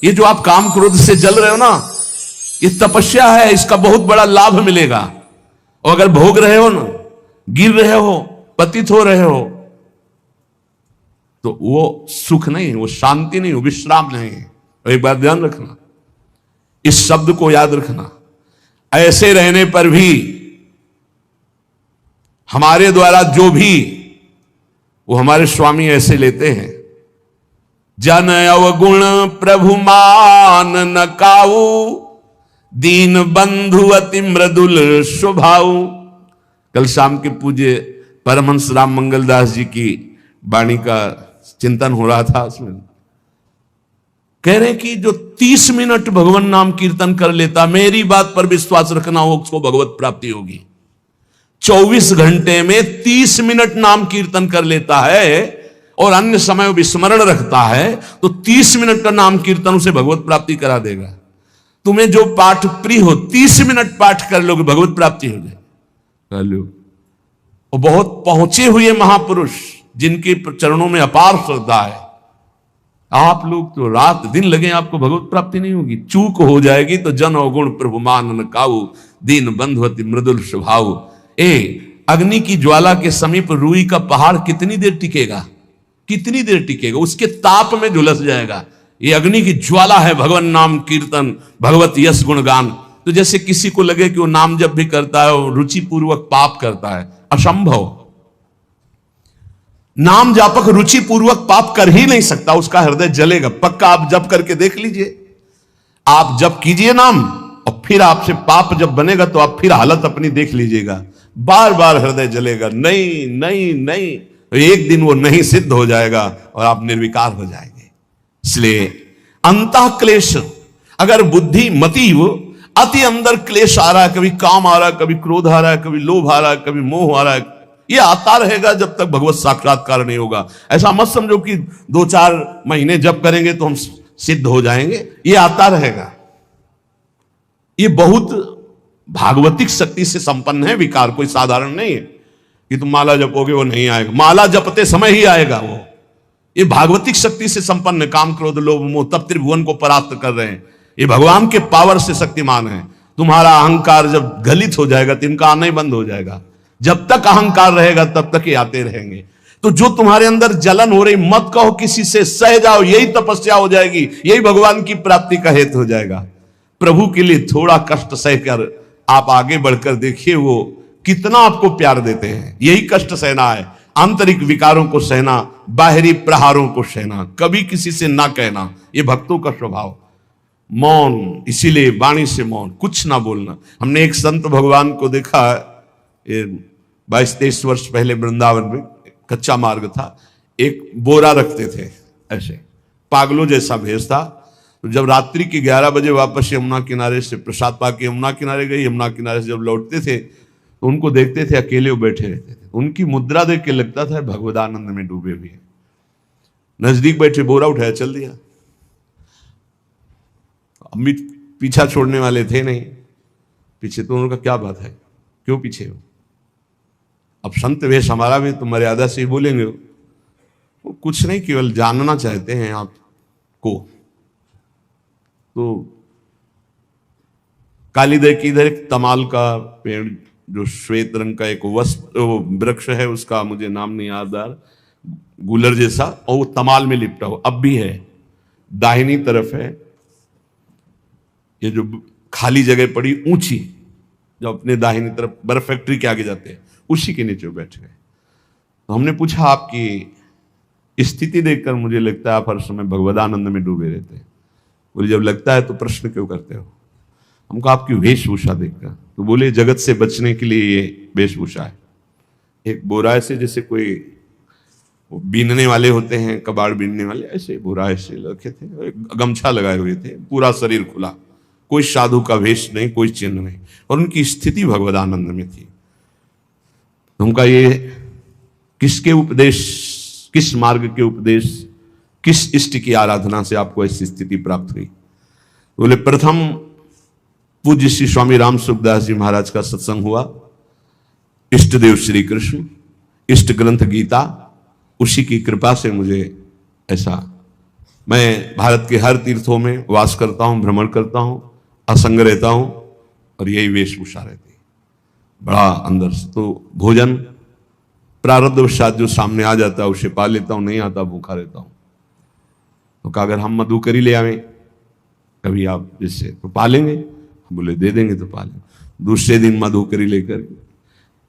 ये जो आप काम क्रोध से जल रहे हो ना, ये तपस्या है, इसका बहुत बड़ा लाभ मिलेगा। और अगर भोग रहे हो ना, गिर रहे हो, पतित हो रहे हो, तो वो सुख नहीं है, वो शांति नहीं, वो विश्राम नहीं है। और एक बात ध्यान रखना, इस शब्द को याद रखना, ऐसे रहने पर भी हमारे द्वारा जो भी वो हमारे स्वामी ऐसे लेते हैं, जन अवगुण प्रभु मान न काऊ, दीन बंधु अति मृदुल स्वभाव। कल शाम के पूज्य परमहंस राम मंगलदास जी की वाणी का चिंतन हो रहा था, उसमें कह रहे कि जो 30 मिनट भगवान नाम कीर्तन कर लेता, मेरी बात पर विश्वास रखना हो, उसको भगवत प्राप्ति होगी। 24 घंटे में 30 मिनट नाम कीर्तन कर लेता है और अन्य समय विस्मरण रखता है, तो 30 मिनट का नाम कीर्तन उसे भगवत प्राप्ति करा देगा। तुम्हें जो पाठ प्रिय हो, 30 मिनट पाठ कर लोगे, भगवत प्राप्ति हो जाए। कर लो। और बहुत पहुंचे हुए महापुरुष जिनके चरणों में अपार श्रद्धा है, आप लोग तो रात दिन लगे, आपको भगवत प्राप्ति नहीं होगी। चूक हो जाएगी तो जन अवगुण प्रभु मान न काऊ, दीन बंधु अति मृदुल स्वभाव। अग्नि की ज्वाला के समीप रुई का पहाड़ कितनी देर टिकेगा? कितनी देर टिकेगा? उसके ताप में झुलस जाएगा। ये अग्नि की ज्वाला है भगवान नाम कीर्तन, भगवत यश गुणगान। तो जैसे किसी को लगे कि वो नाम जब भी करता है वो रुचि पूर्वक पाप करता है, असंभव। नाम जापक रुचि पूर्वक पाप कर ही नहीं सकता, उसका हृदय जलेगा। पक्का आप जप करके देख लीजिए, आप जप कीजिए नाम, और फिर आपसे पाप जब बनेगा तो आप फिर हालत अपनी देख लीजिएगा, बार बार हृदय जलेगा। नहीं नहीं नहीं, एक दिन वो नहीं सिद्ध हो जाएगा और आप निर्विकार हो जाएंगे। इसलिए अंतः क्लेश, अगर बुद्धि मतीव अति अंदर क्लेश आ रहा है, कभी काम आ रहा है, कभी क्रोध आ रहा है, कभी लोभ आ रहा है, कभी मोह आ रहा है, ये आता रहेगा जब तक भगवत साक्षात्कार नहीं होगा। ऐसा मत समझो कि 2-4 महीने जप करेंगे तो हम सिद्ध हो जाएंगे, ये आता रहेगा। ये बहुत भागवतिक शक्ति से संपन्न है विकार, कोई साधारण नहीं है कि तुम माला जपोगे वो नहीं आएगा। माला जपते समय ही आएगा वो। ये भागवतिक शक्ति से संपन्न, काम क्रोध लोभ मोह तब त्रिभुवन को परास्त कर रहे हैं। ये भगवान के पावर से शक्तिमान है। तुम्हारा अहंकार जब गलित हो जाएगा तो इनका आना ही बंद हो जाएगा। जब तक अहंकार रहेगा तब तक ये आते रहेंगे। तो जो तुम्हारे अंदर जलन हो रही, मत कहो किसी से, सह जाओ, यही तपस्या हो जाएगी, यही भगवान की प्राप्ति का हेतु हो जाएगा। प्रभु के लिए थोड़ा कष्ट सहकर आप आगे बढ़कर देखिए वो कितना आपको प्यार देते हैं। यही कष्ट सहना है, आंतरिक विकारों को सहना, बाहरी प्रहारों को सहना, कभी किसी से ना कहना, ये भक्तों का स्वभाव। मौन, इसीलिए वाणी से मौन, कुछ ना बोलना। हमने एक संत भगवान को देखा, 22-23 वर्ष पहले वृंदावन में कच्चा मार्ग था, एक बोरा रखते थे, ऐसे पागलों जैसा भेष था। तो जब रात्रि के 11 बजे वापस यमुना किनारे से प्रसाद पाके यमुना किनारे गए, यमुना किनारे से जब लौटते थे तो उनको देखते थे अकेले वो बैठे रहते थे। उनकी मुद्रा देख के लगता था भगवदानंद में डूबे हुए। नजदीक बैठे, बोरा उठाया, चल दिया। अमित पीछा छोड़ने वाले थे नहीं पीछे, तो उनका क्या बात है, क्यों पीछे हो? अब संत वेश हमारा भी तो मर्यादा से ही बोलेंगे, वो कुछ नहीं, केवल जानना चाहते हैं आपको। तो कालीदय की इधर एक तमाल का पेड़, जो श्वेत रंग का एक वृक्ष है, उसका मुझे नाम नहीं याद आ रहा, गुलर जैसा, और वो तमाल में लिपटा हो, अब भी है। दाहिनी तरफ है ये जो खाली जगह पड़ी ऊंची, जो अपने दाहिनी तरफ बर्फ फैक्ट्री के आगे जाते हैं, उसी के नीचे बैठ गए। तो हमने पूछा, आपकी स्थिति देखकर मुझे लगता है आप हर समय भगवदानंद में डूबे रहते हैं। बोले, जब लगता है तो प्रश्न क्यों करते हो? हमको आपकी वेशभूषा देखकर। तो बोले, जगत से बचने के लिए ये वेशभूषा है। एक बोरा ऐसे, जैसे कोई बीनने वाले होते हैं, कबाड़ बीनने वाले, ऐसे बोरा ऐसे रखे थे, गमछा लगाए हुए थे, पूरा शरीर खुला, कोई साधु का वेश नहीं, कोई चिन्ह नहीं, और उनकी स्थिति भगवदानंद में थी। उनका ये किसके उपदेश, किस मार्ग के उपदेश, किस इष्ट की आराधना से आपको ऐसी स्थिति प्राप्त हुई? बोले, प्रथम पूज्य श्री स्वामी राम सुखदास जी महाराज का सत्संग हुआ, इष्ट देव श्री कृष्ण, इष्ट ग्रंथ गीता, उसी की कृपा से मुझे ऐसा मैं भारत के हर तीर्थों में वास करता हूं, भ्रमण करता हूं, असंग रहता हूं और यही वेशभूषा रहती है। बड़ा अंदर से तो भोजन प्रारब्धवशात जो सामने आ जाता है उसे पा लेता हूं, नहीं आता भूखा रहता हूं। तो कहा अगर हम मधुकरी ले आवे कभी आप जिससे तो पालेंगे, बोले दे देंगे तो पालेंगे। दूसरे दिन मधुकरी लेकर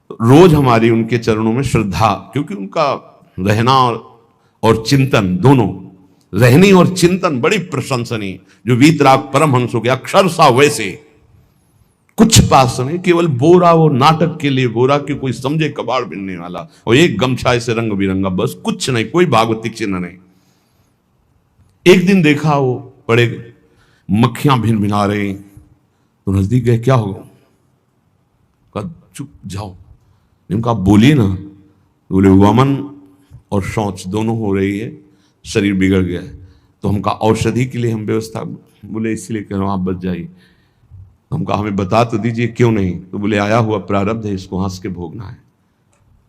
तो रोज हमारी उनके चरणों में श्रद्धा, क्योंकि उनका रहना और चिंतन दोनों, रहनी और चिंतन बड़ी प्रशंसनीय। जो वीतराग परमहंसों के अक्षर सा वैसे कुछ पास नहीं, केवल बोरा वो नाटक के लिए बोरा कि कोई समझे कबाड़ बिनने वाला, और एक गमछा ऐसे रंग बिरंगा, बस कुछ नहीं, कोई भागवतिक चिन्ह नहीं। एक दिन देखा वो बड़े मक्खियां भिन भिना रही, तो नजदीक गए, क्या होगा? कहा चुप जाओ। उनका बोलिए ना। बोले वमन और शौच दोनों हो रही है, शरीर बिगड़ गया है, तो हम कहा औषधि के लिए हम व्यवस्था, बोले इसलिए कह रहा हूं आप बच जाइए। हम कहा हमें बता तो दीजिए क्यों नहीं? तो बोले आया हुआ प्रारब्ध है, इसको हंस के भोगना है।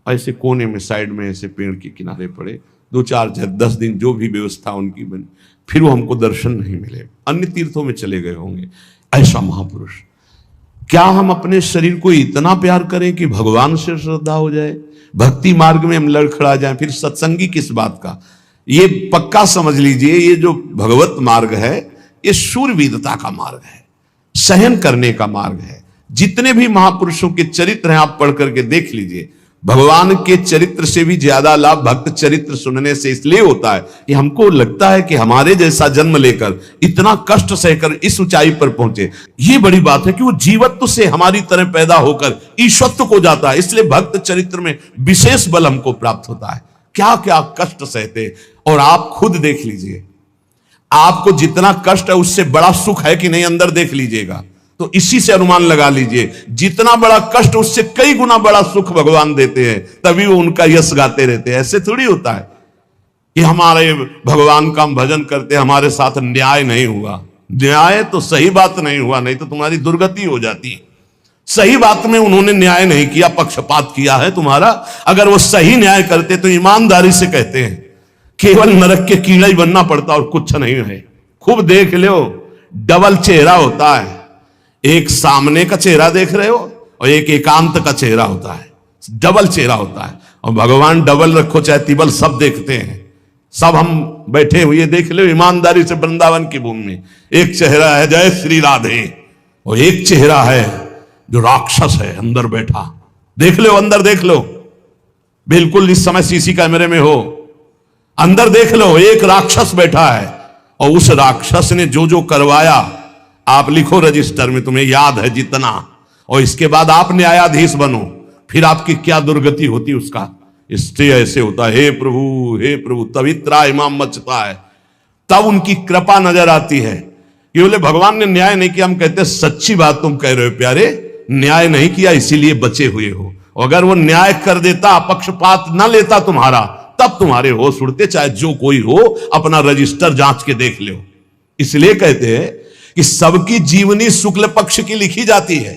ऐसे कोने में साइड में ऐसे पेड़ के किनारे पड़े, 2-4-10 दिन जो भी व्यवस्था उनकी बनी, फिर वो हमको दर्शन नहीं मिले, अन्य तीर्थों में चले गए होंगे। ऐसा महापुरुष। क्या हम अपने शरीर को इतना प्यार करें कि भगवान से श्रद्धा हो जाए, भक्ति मार्ग में हम लड़खड़ा जाए, फिर सत्संगी किस बात का? ये पक्का समझ लीजिए, ये जो भगवत मार्ग है ये शूरवीरता का मार्ग है, सहन करने का मार्ग है। जितने भी महापुरुषों के चरित्र हैं आप पढ़ करके देख लीजिए, भगवान के चरित्र से भी ज्यादा लाभ भक्त चरित्र सुनने से इसलिए होता है कि हमको लगता है कि हमारे जैसा जन्म लेकर इतना कष्ट सहकर इस ऊंचाई पर पहुंचे। ये बड़ी बात है कि वो जीवत्व से हमारी तरह पैदा होकर ईश्वत्व को जाता है, इसलिए भक्त चरित्र में विशेष बल हमको प्राप्त होता है। क्या क्या कष्ट सहते, और आप खुद देख लीजिए, आपको जितना कष्ट है उससे बड़ा सुख है कि नहीं, अंदर देख लीजिएगा तो इसी से अनुमान लगा लीजिए, जितना बड़ा कष्ट उससे कई गुना बड़ा सुख भगवान देते हैं, तभी वो उनका यश गाते रहते हैं। ऐसे थोड़ी होता है कि हमारे भगवान का हम भजन करते, हमारे साथ न्याय नहीं हुआ। न्याय तो सही बात नहीं हुआ, नहीं तो तुम्हारी दुर्गति हो जाती। सही बात में उन्होंने न्याय नहीं किया, पक्षपात किया है तुम्हारा। अगर वो सही न्याय करते तो ईमानदारी से कहते हैं, केवल नरक के कीड़ा ही बनना पड़ता और कुछ नहीं है। खूब देख लो, डबल चेहरा होता है, एक सामने का चेहरा देख रहे हो और एक एकांत का चेहरा होता है, डबल चेहरा होता है। और भगवान डबल रखो चाहे तिबल, सब देखते हैं। सब हम बैठे हुए देख लो ईमानदारी से वृंदावन की भूमि में, एक चेहरा है जय श्री राधे, और एक चेहरा है जो राक्षस है अंदर बैठा। देख लो, अंदर देख लो, बिल्कुल इस समय सीसी कैमरे में हो, अंदर देख लो, एक राक्षस बैठा है। और उस राक्षस ने जो जो करवाया, आप लिखो रजिस्टर में, तुम्हें याद है जितना, और इसके बाद आप न्यायाधीश बनो, फिर आपकी क्या दुर्गति होती उसका। इससे ऐसे होता है, हे प्रभु तब इतना इमाम मचता है, तब उनकी कृपा नजर आती है कि बोले भगवान ने न्याय नहीं किया। हम कहते सच्ची बात तुम कह रहे हो प्यारे, न्याय नहीं किया इसीलिए बचे हुए हो। अगर वो न्याय कर देता, पक्षपात न लेता तुम्हारा, तब तुम्हारे होश उड़ते, चाहे जो कोई हो, अपना रजिस्टर जांच के देख लो। इसलिए कहते हैं कि सबकी जीवनी शुक्ल पक्ष की लिखी जाती है,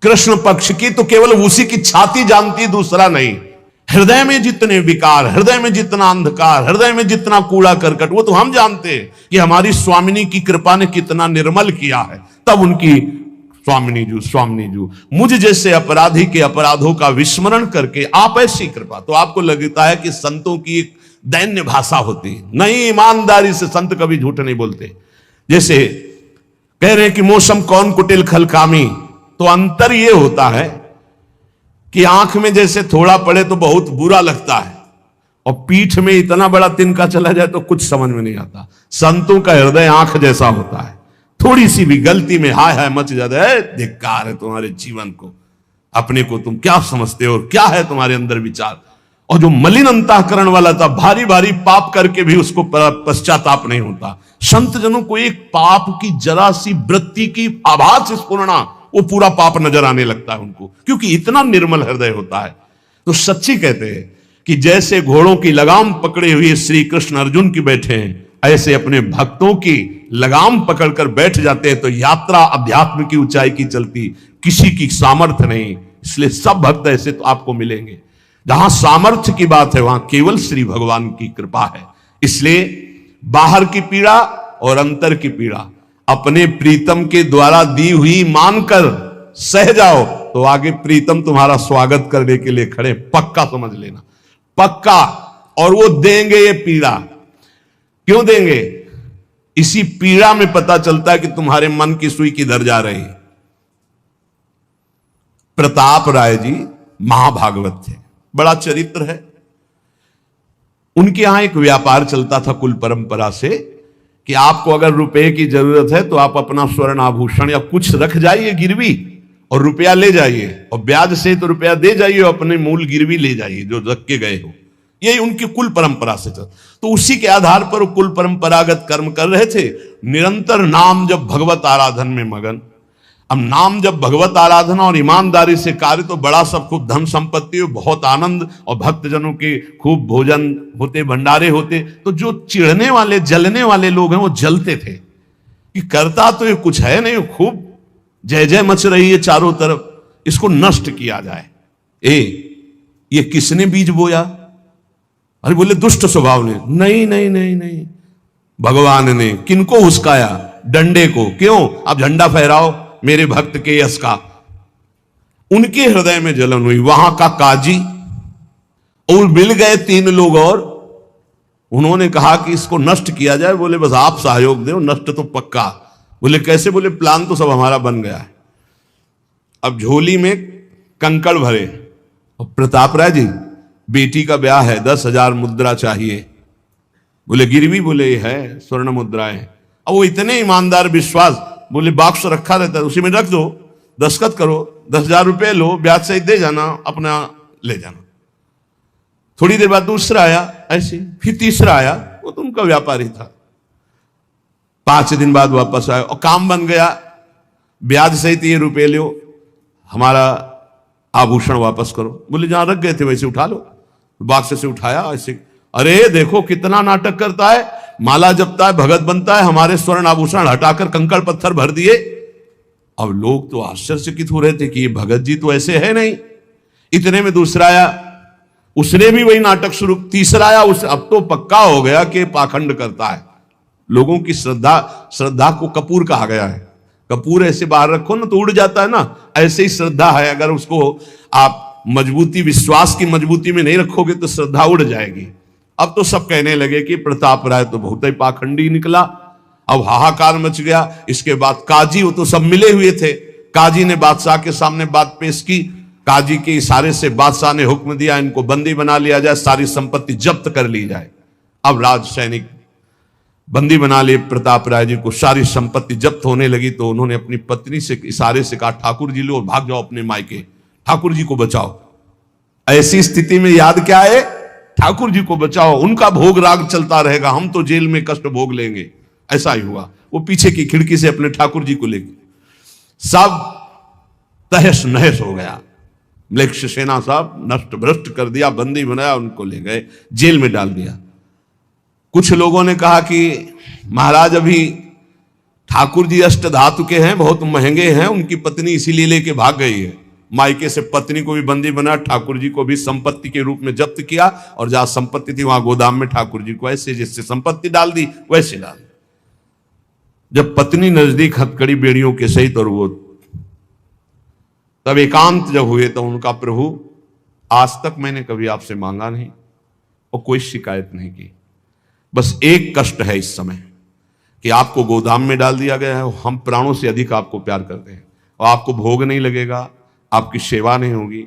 कृष्ण पक्ष की तो केवल उसी की छाती जानती, दूसरा नहीं। हृदय में जितने विकार, हृदय में जितना अंधकार, हृदय में जितना कूड़ा करकट, वो तो हम जानते हैं कि हमारी स्वामिनी की कृपा ने कितना निर्मल किया है। तब उनकी स्वामिनी जू मुझ जैसे अपराधी के अपराधों का विस्मरण करके आप ऐसी कृपा, तो आपको लगता है कि संतों की एक दैन्य भाषा होती है। नहीं, ईमानदारी से संत कभी झूठ नहीं बोलते। जैसे कह रहे हैं कि मौसम कौन कुटिल खलकामी, तो अंतर यह होता है कि आंख में जैसे थोड़ा पड़े तो बहुत बुरा लगता है, और पीठ में इतना बड़ा तिनका चला जाए तो कुछ समझ में नहीं आता। संतों का हृदय आंख जैसा होता है, थोड़ी सी भी गलती में हाय हाय मच जाता है। धिक्कार है तुम्हारे जीवन को, अपने को तुम क्या समझते हो, क्या है तुम्हारे अंदर विचार। और जो मलिन अंतःकरण वाला था, भारी भारी पाप करके भी उसको पश्चाताप नहीं होता। संत जनों को एक पाप की जरा सी वृत्ति की आभास स्फुरना, वो पूरा पाप नजर आने लगता है उनको, क्योंकि इतना निर्मल हृदय होता है। तो सच्ची कहते हैं कि जैसे घोड़ों की लगाम पकड़े हुए श्री कृष्ण अर्जुन की बैठे हैं, ऐसे अपने भक्तों की लगाम पकड़कर बैठ जाते हैं, तो यात्रा अध्यात्म की ऊंचाई की चलती, किसी की सामर्थ्य नहीं। इसलिए सब भक्त ऐसे तो आपको मिलेंगे। जहां सामर्थ्य की बात है वहां केवल श्री भगवान की कृपा है। इसलिए बाहर की पीड़ा और अंतर की पीड़ा अपने प्रीतम के द्वारा दी हुई मानकर सह जाओ तो आगे प्रीतम तुम्हारा स्वागत करने के लिए खड़े, पक्का समझ लेना, पक्का। और वो देंगे ये पीड़ा। क्यों देंगे? इसी पीड़ा में पता चलता है कि तुम्हारे मन की सुई किधर जा रही। प्रताप राय जी महाभागवत थे, बड़ा चरित्र है। उनके यहां एक व्यापार चलता था कुल परंपरा से कि आपको अगर रुपए की जरूरत है तो आप अपना स्वर्ण आभूषण या कुछ रख जाइए गिरवी और रुपया ले जाइए, और ब्याज से तो रुपया दे जाइए, अपने मूल गिरवी ले जाइए जो रख के गए हो। यही उनकी कुल परंपरा से चल, तो उसी के आधार पर वो कुल परंपरागत कर्म कर रहे थे। निरंतर नाम जब भगवत आराधन में मगन। अब नाम जब भगवत आराधना और ईमानदारी से कार्य तो बड़ा सब खूब धन संपत्ति हो, बहुत आनंद और भक्तजनों के खूब भोजन होते, भंडारे होते। तो जो चिढ़ने वाले जलने वाले लोग हैं वो जलते थे कि करता तो ये कुछ है नहीं, खूब जय जय मच रही है चारों तरफ, इसको नष्ट किया जाए। ये किसने बीज बोया? अरे बोले दुष्ट स्वभाव ने। नहीं नहीं नहीं नहीं, भगवान ने। किनको हुस्काया? डंडे को। क्यों? अब झंडा फहराओ मेरे भक्त के यश का। उनके हृदय में जलन हुई। वहां का काजी और मिल गए 3 लोग और उन्होंने कहा कि इसको नष्ट किया जाए। बोले बस आप सहयोग दो, नष्ट तो पक्का। बोले कैसे? बोले प्लान तो सब हमारा बन गया है। अब झोली में कंकड़ भरे और प्रताप राय जी बेटी का ब्याह है, 10,000 मुद्रा चाहिए। बोले गिरवी? बोले ये है स्वर्ण मुद्राएं। अब वो इतने ईमानदार विश्वास, बोले बॉक्स रखा रहता है उसी में रख दो, दस्तखत करो, 10,000 रुपए लो, ब्याज सहित दे जाना, अपना ले जाना। थोड़ी देर बाद दूसरा आया ऐसे, फिर तीसरा आया, वो तो उनका व्यापारी था। 5 दिन बाद वापस आया और काम बन गया, ब्याज सहित ये रुपए लो, हमारा आभूषण वापस करो। बोले जहां रख गए थे वैसे उठा लो। बॉक्स से उठाया ऐसे, अरे देखो कितना नाटक करता है, माला जपता है, भगत बनता है, हमारे स्वर्ण आभूषण हटाकर कंकड़ पत्थर भर दिए। अब लोग तो आश्चर्यचकित हो रहे थे कि ये भगत जी तो ऐसे है नहीं। इतने में दूसरा आया, उसने भी वही नाटक शुरू। तीसरा आया, उस अब तो पक्का हो गया कि पाखंड करता है। लोगों की श्रद्धा को कपूर कहा गया है। कपूर ऐसे बाहर रखो ना तो उड़ जाता है ना, ऐसे ही श्रद्धा है। अगर उसको आप मजबूती, विश्वास की मजबूती में नहीं रखोगे तो श्रद्धा उड़ जाएगी। अब तो सब कहने लगे कि प्रताप राय तो बहुत ही पाखंडी निकला। अब हाहाकार मच गया। इसके बाद काजी, वो तो सब मिले हुए थे, काजी ने बादशाह के सामने बात पेश की। काजी के इशारे से बादशाह ने हुक्म दिया इनको बंदी बना लिया जाए, सारी संपत्ति जब्त कर ली जाए। अब राज सैनिक बंदी बना लिए प्रताप राय जी को, सारी संपत्ति जब्त होने लगी। तो उन्होंने अपनी पत्नी से इशारे से कहा ठाकुर जी लो और भाग जाओ अपने मायके, ठाकुर जी को बचाओ। ऐसी स्थिति में याद क्या है? ठाकुर जी को बचाओ, उनका भोग राग चलता रहेगा, हम तो जेल में कष्ट भोग लेंगे। ऐसा ही हुआ। वो पीछे की खिड़की से अपने ठाकुर जी को लेके सब तहस नहस हो गया। म्लेच्छ सेना साहब नष्ट भ्रष्ट कर दिया, बंदी बनाया, उनको ले गए, जेल में डाल दिया। कुछ लोगों ने कहा कि महाराज अभी ठाकुर जी अष्ट धातु के हैं, बहुत महंगे हैं, उनकी पत्नी इसीलिए लेके भाग गई है। मायके से पत्नी को भी बंदी बना, ठाकुर जी को भी संपत्ति के रूप में जब्त किया, और जहां संपत्ति थी वहां गोदाम में ठाकुर जी को ऐसे जैसे संपत्ति डाल दी वैसे डाल दी। जब पत्नी नजदीक हथकड़ी बेड़ियों के सहित, और वो तब एकांत जब हुए तो उनका प्रभु आज तक मैंने कभी आपसे मांगा नहीं और कोई शिकायत नहीं की, बस एक कष्ट है इस समय कि आपको गोदाम में डाल दिया गया है। हम प्राणों से अधिक आपको प्यार करते हैं और आपको भोग नहीं लगेगा, आपकी सेवा नहीं होगी,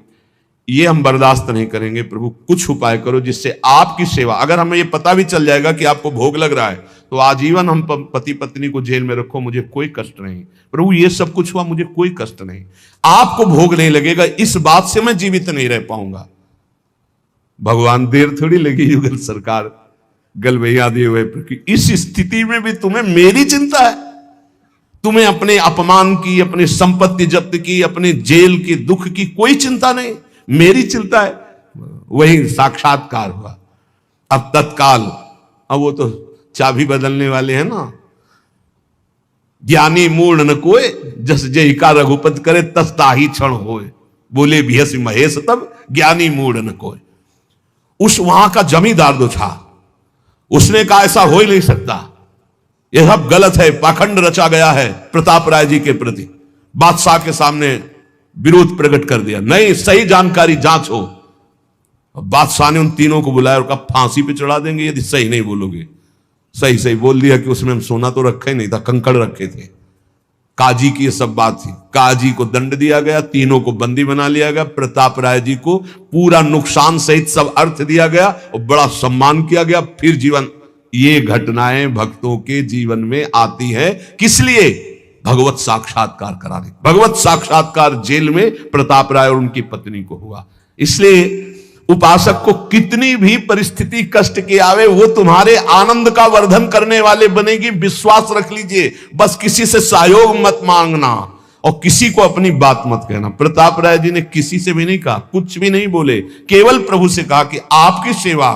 ये हम बर्दाश्त नहीं करेंगे। प्रभु कुछ उपाय करो जिससे आपकी सेवा, अगर हमें ये पता भी चल जाएगा कि आपको भोग लग रहा है तो आजीवन हम पति पत्नी को जेल में रखो, मुझे कोई कष्ट नहीं। प्रभु ये सब कुछ हुआ, मुझे कोई कष्ट नहीं, आपको भोग नहीं लगेगा, इस बात से मैं जीवित नहीं रह पाऊंगा। भगवान देर थोड़ी लगी युगल सरकार गलबैया दिए हुए, इस स्थिति में भी तुम्हें मेरी चिंता है? तुम्हें अपने अपमान की, अपनी संपत्ति जब्त की, अपने जेल की दुख की कोई चिंता नहीं, मेरी चिंता है। वही साक्षात्कार हुआ। अब तत्काल, अब वो तो चाबी बदलने वाले हैं ना, ज्ञानी मूढ़ न कोय, जस जय का रघुपत करे तस ताही क्षण होए, बोले भियस महेश तब ज्ञानी मूढ़ न कोय। उस वहां का जमींदार जो था उसने कहा ऐसा हो ही नहीं सकता, यह सब गलत है, पाखंड रचा गया है प्रताप राय जी के प्रति। बादशाह के सामने विरोध प्रकट कर दिया, नहीं सही जानकारी जांच हो। बादशाह ने उन तीनों को बुलाया और कहा फांसी पे चढ़ा देंगे यदि सही नहीं बोलोगे। सही सही बोल दिया कि उसमें हम सोना तो रखे नहीं था, कंकड़ रखे थे। काजी की ये सब बात थी। काजी को दंड दिया गया, तीनों को बंदी बना लिया गया, प्रताप राय जी को पूरा नुकसान सहित सब अर्थ दिया गया और बड़ा सम्मान किया गया। फिर जीवन, ये घटनाएं भक्तों के जीवन में आती है किस लिए? भगवत साक्षात्कार कराने। भगवत साक्षात्कार जेल में प्रताप राय और उनकी पत्नी को हुआ। इसलिए उपासक को कितनी भी परिस्थिति कष्ट की आवे, वो तुम्हारे आनंद का वर्धन करने वाले बनेगी, विश्वास रख लीजिए। बस किसी से सहयोग मत मांगना और किसी को अपनी बात मत कहना। प्रताप राय जी ने किसी से भी नहीं कहा, कुछ भी नहीं बोले, केवल प्रभु से कहा कि आपकी सेवा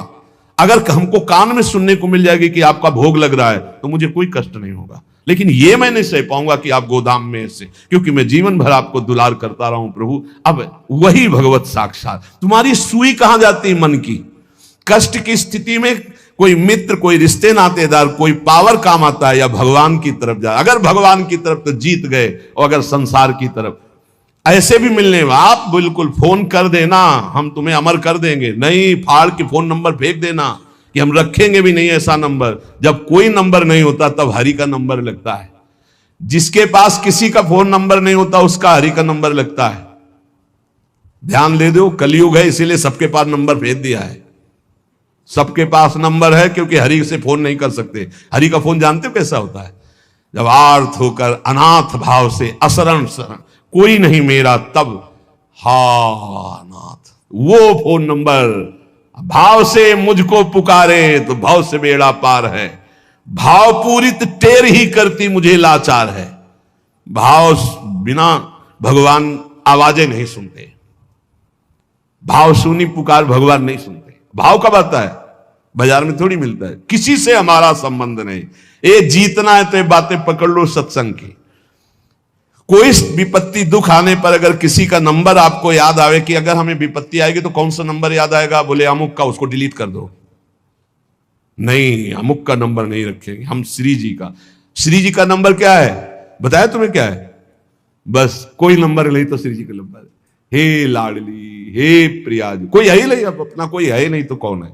अगर हमको कान में सुनने को मिल जाएगी कि आपका भोग लग रहा है तो मुझे कोई कष्ट नहीं होगा, लेकिन ये मैं नहीं सह पाऊंगा कि आप गोदाम में ऐसे, क्योंकि मैं जीवन भर आपको दुलार करता रहा हूं प्रभु। अब वही भगवत साक्षात। तुम्हारी सुई कहां जाती मन की? कष्ट की स्थिति में कोई मित्र, कोई रिश्ते नातेदार, कोई पावर काम आता है या भगवान की तरफ जा? अगर भगवान की तरफ तो जीत गए, और अगर संसार की तरफ ऐसे भी मिलने में आप बिल्कुल फोन कर देना, हम तुम्हें अमर कर देंगे, नहीं फाड़ के फोन नंबर फेंक देना कि हम रखेंगे भी नहीं ऐसा नंबर। जब कोई नंबर नहीं होता तब हरि का नंबर लगता है। जिसके पास किसी का फोन नंबर नहीं होता उसका हरि का नंबर लगता है। ध्यान दे दो, कलयुग है इसीलिए सबके पास नंबर भेज दिया है। सबके पास नंबर है क्योंकि हरि से फोन नहीं कर सकते। हरि का फोन जानते हो कैसा होता है? जब आर्थ होकर अनाथ भाव से असरण शरण कोई नहीं मेरा, तब हा नाथ, वो फोन नंबर भाव से मुझको पुकारे तो भाव से बेड़ा पार है। भाव पूरित टेर ही करती मुझे लाचार है। भाव बिना भगवान आवाजें नहीं सुनते। भाव सुनी पुकार भगवान नहीं सुनते। भाव कब आता है? बाजार में थोड़ी मिलता है। किसी से हमारा संबंध नहीं। ये जीतना है तो ये बातें पकड़ लो सत्संग की। कोई विपत्ति दुख आने पर अगर किसी का नंबर आपको याद आवे कि अगर हमें विपत्ति आएगी तो कौन सा नंबर याद आएगा? बोले अमुक का, उसको डिलीट कर दो। नहीं, अमुक का नंबर नहीं रखेंगे हम, श्री जी का। श्री जी का नंबर क्या है बताया तुम्हें? क्या है? बस कोई नंबर नहीं तो श्री जी का नंबर। हे लाडली, हे प्रिया जी, कोई है ही नहीं अब अपना, कोई है ही नहीं तो कौन है?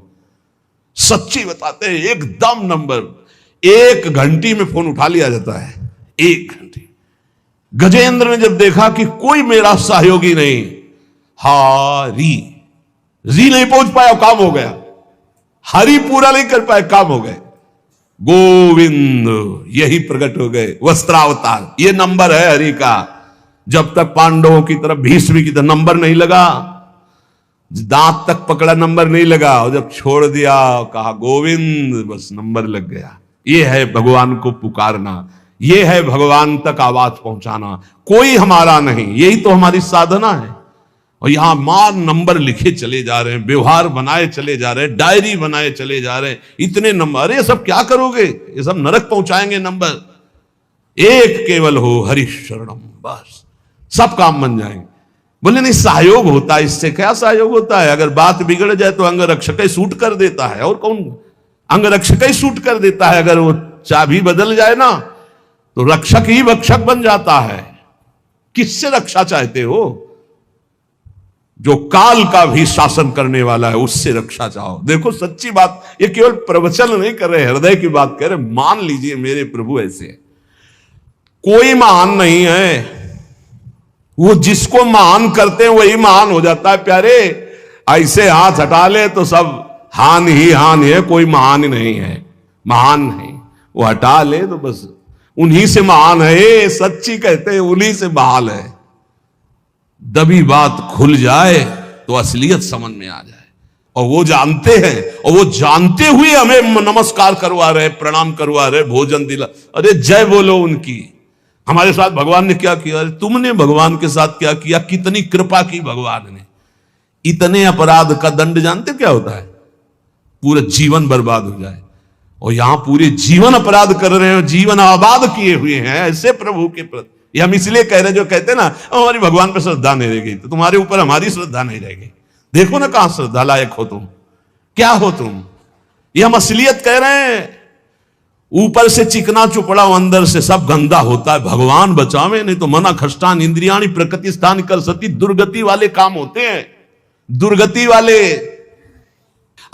सच्ची बताते हैं, एकदम नंबर 1 घंटी में फोन उठा लिया जाता है। 1 घंटी। गजेंद्र ने जब देखा कि कोई मेरा सहयोगी नहीं, हारी जी नहीं पहुंच पाया, काम हो गया। हरि पूरा नहीं कर पाए, काम हो गए। गोविंद यही प्रकट हो गए, वस्त्रावतार। ये नंबर है हरि का। जब तक पांडवों की तरफ, भीष्म की तरफ नंबर नहीं लगा, दांत तक पकड़ा नंबर नहीं लगा, और जब छोड़ दिया कहा गोविंद, बस नंबर लग गया। ये है भगवान को पुकारना, ये है भगवान तक आवाज पहुंचाना। कोई हमारा नहीं, यही तो हमारी साधना है। और यहां मान नंबर लिखे चले जा रहे हैं, व्यवहार बनाए चले जा रहे हैं, डायरी बनाए चले जा रहे हैं, इतने नंबर। अरे सब क्या करोगे? ये सब नरक पहुंचाएंगे नंबर। एक केवल हो हरि शरणम, बस सब काम बन जाएंगे। बोले नहीं, सहयोग होता है। इससे क्या सहयोग होता है? अगर बात बिगड़ जाए तो अंग रक्षक ही सूट कर देता है। और कौन? अंग रक्षक ही सूट कर देता है। अगर वो चाबी बदल जाए ना तो रक्षक ही भक्षक बन जाता है। किससे रक्षा चाहते हो? जो काल का भी शासन करने वाला है उससे रक्षा चाहो। देखो सच्ची बात, ये केवल प्रवचन नहीं कर रहे, हृदय की बात कह रहे। मान लीजिए मेरे प्रभु ऐसे है। कोई महान नहीं है, वो जिसको महान करते हैं वही महान हो जाता है प्यारे। ऐसे हाथ हटा ले तो सब हान ही हान है, कोई महान ही नहीं है। महान नहीं, वो हटा ले तो बस उन्हीं से महान है। सच्ची कहते हैं उन्हीं से बहाल है। दबी बात खुल जाए तो असलियत समझ में आ जाए। और वो जानते हैं, और वो जानते हुए हमें नमस्कार करवा रहे, प्रणाम करवा रहे, भोजन दिला। अरे जय बोलो उनकी। हमारे साथ भगवान ने क्या किया? अरे तुमने भगवान के साथ क्या किया? कितनी कृपा की भगवान ने। इतने अपराध का दंड जानते क्या होता है? पूरा जीवन बर्बाद हो जाए। और यहां पूरे जीवन अपराध कर रहे हैं, जीवन आबाद किए हुए हैं ऐसे प्रभु के प्रति। ये हम इसलिए कह रहे हैं, जो कहते हैं ना हमारी भगवान पर श्रद्धा नहीं रहेगी तो तुम्हारे ऊपर हमारी श्रद्धा नहीं रहेगी। देखो ना कहां श्रद्धा लायक हो तुम, क्या हो तुम। ये हम असलियत कह रहे हैं। ऊपर से चिकना चुपड़ा, अंदर से सब गंदा होता है। भगवान बचावे, नहीं तो मना खष्टान इंद्रियाणी प्रकृति स्थान कर सती, दुर्गति वाले काम होते हैं, दुर्गति वाले।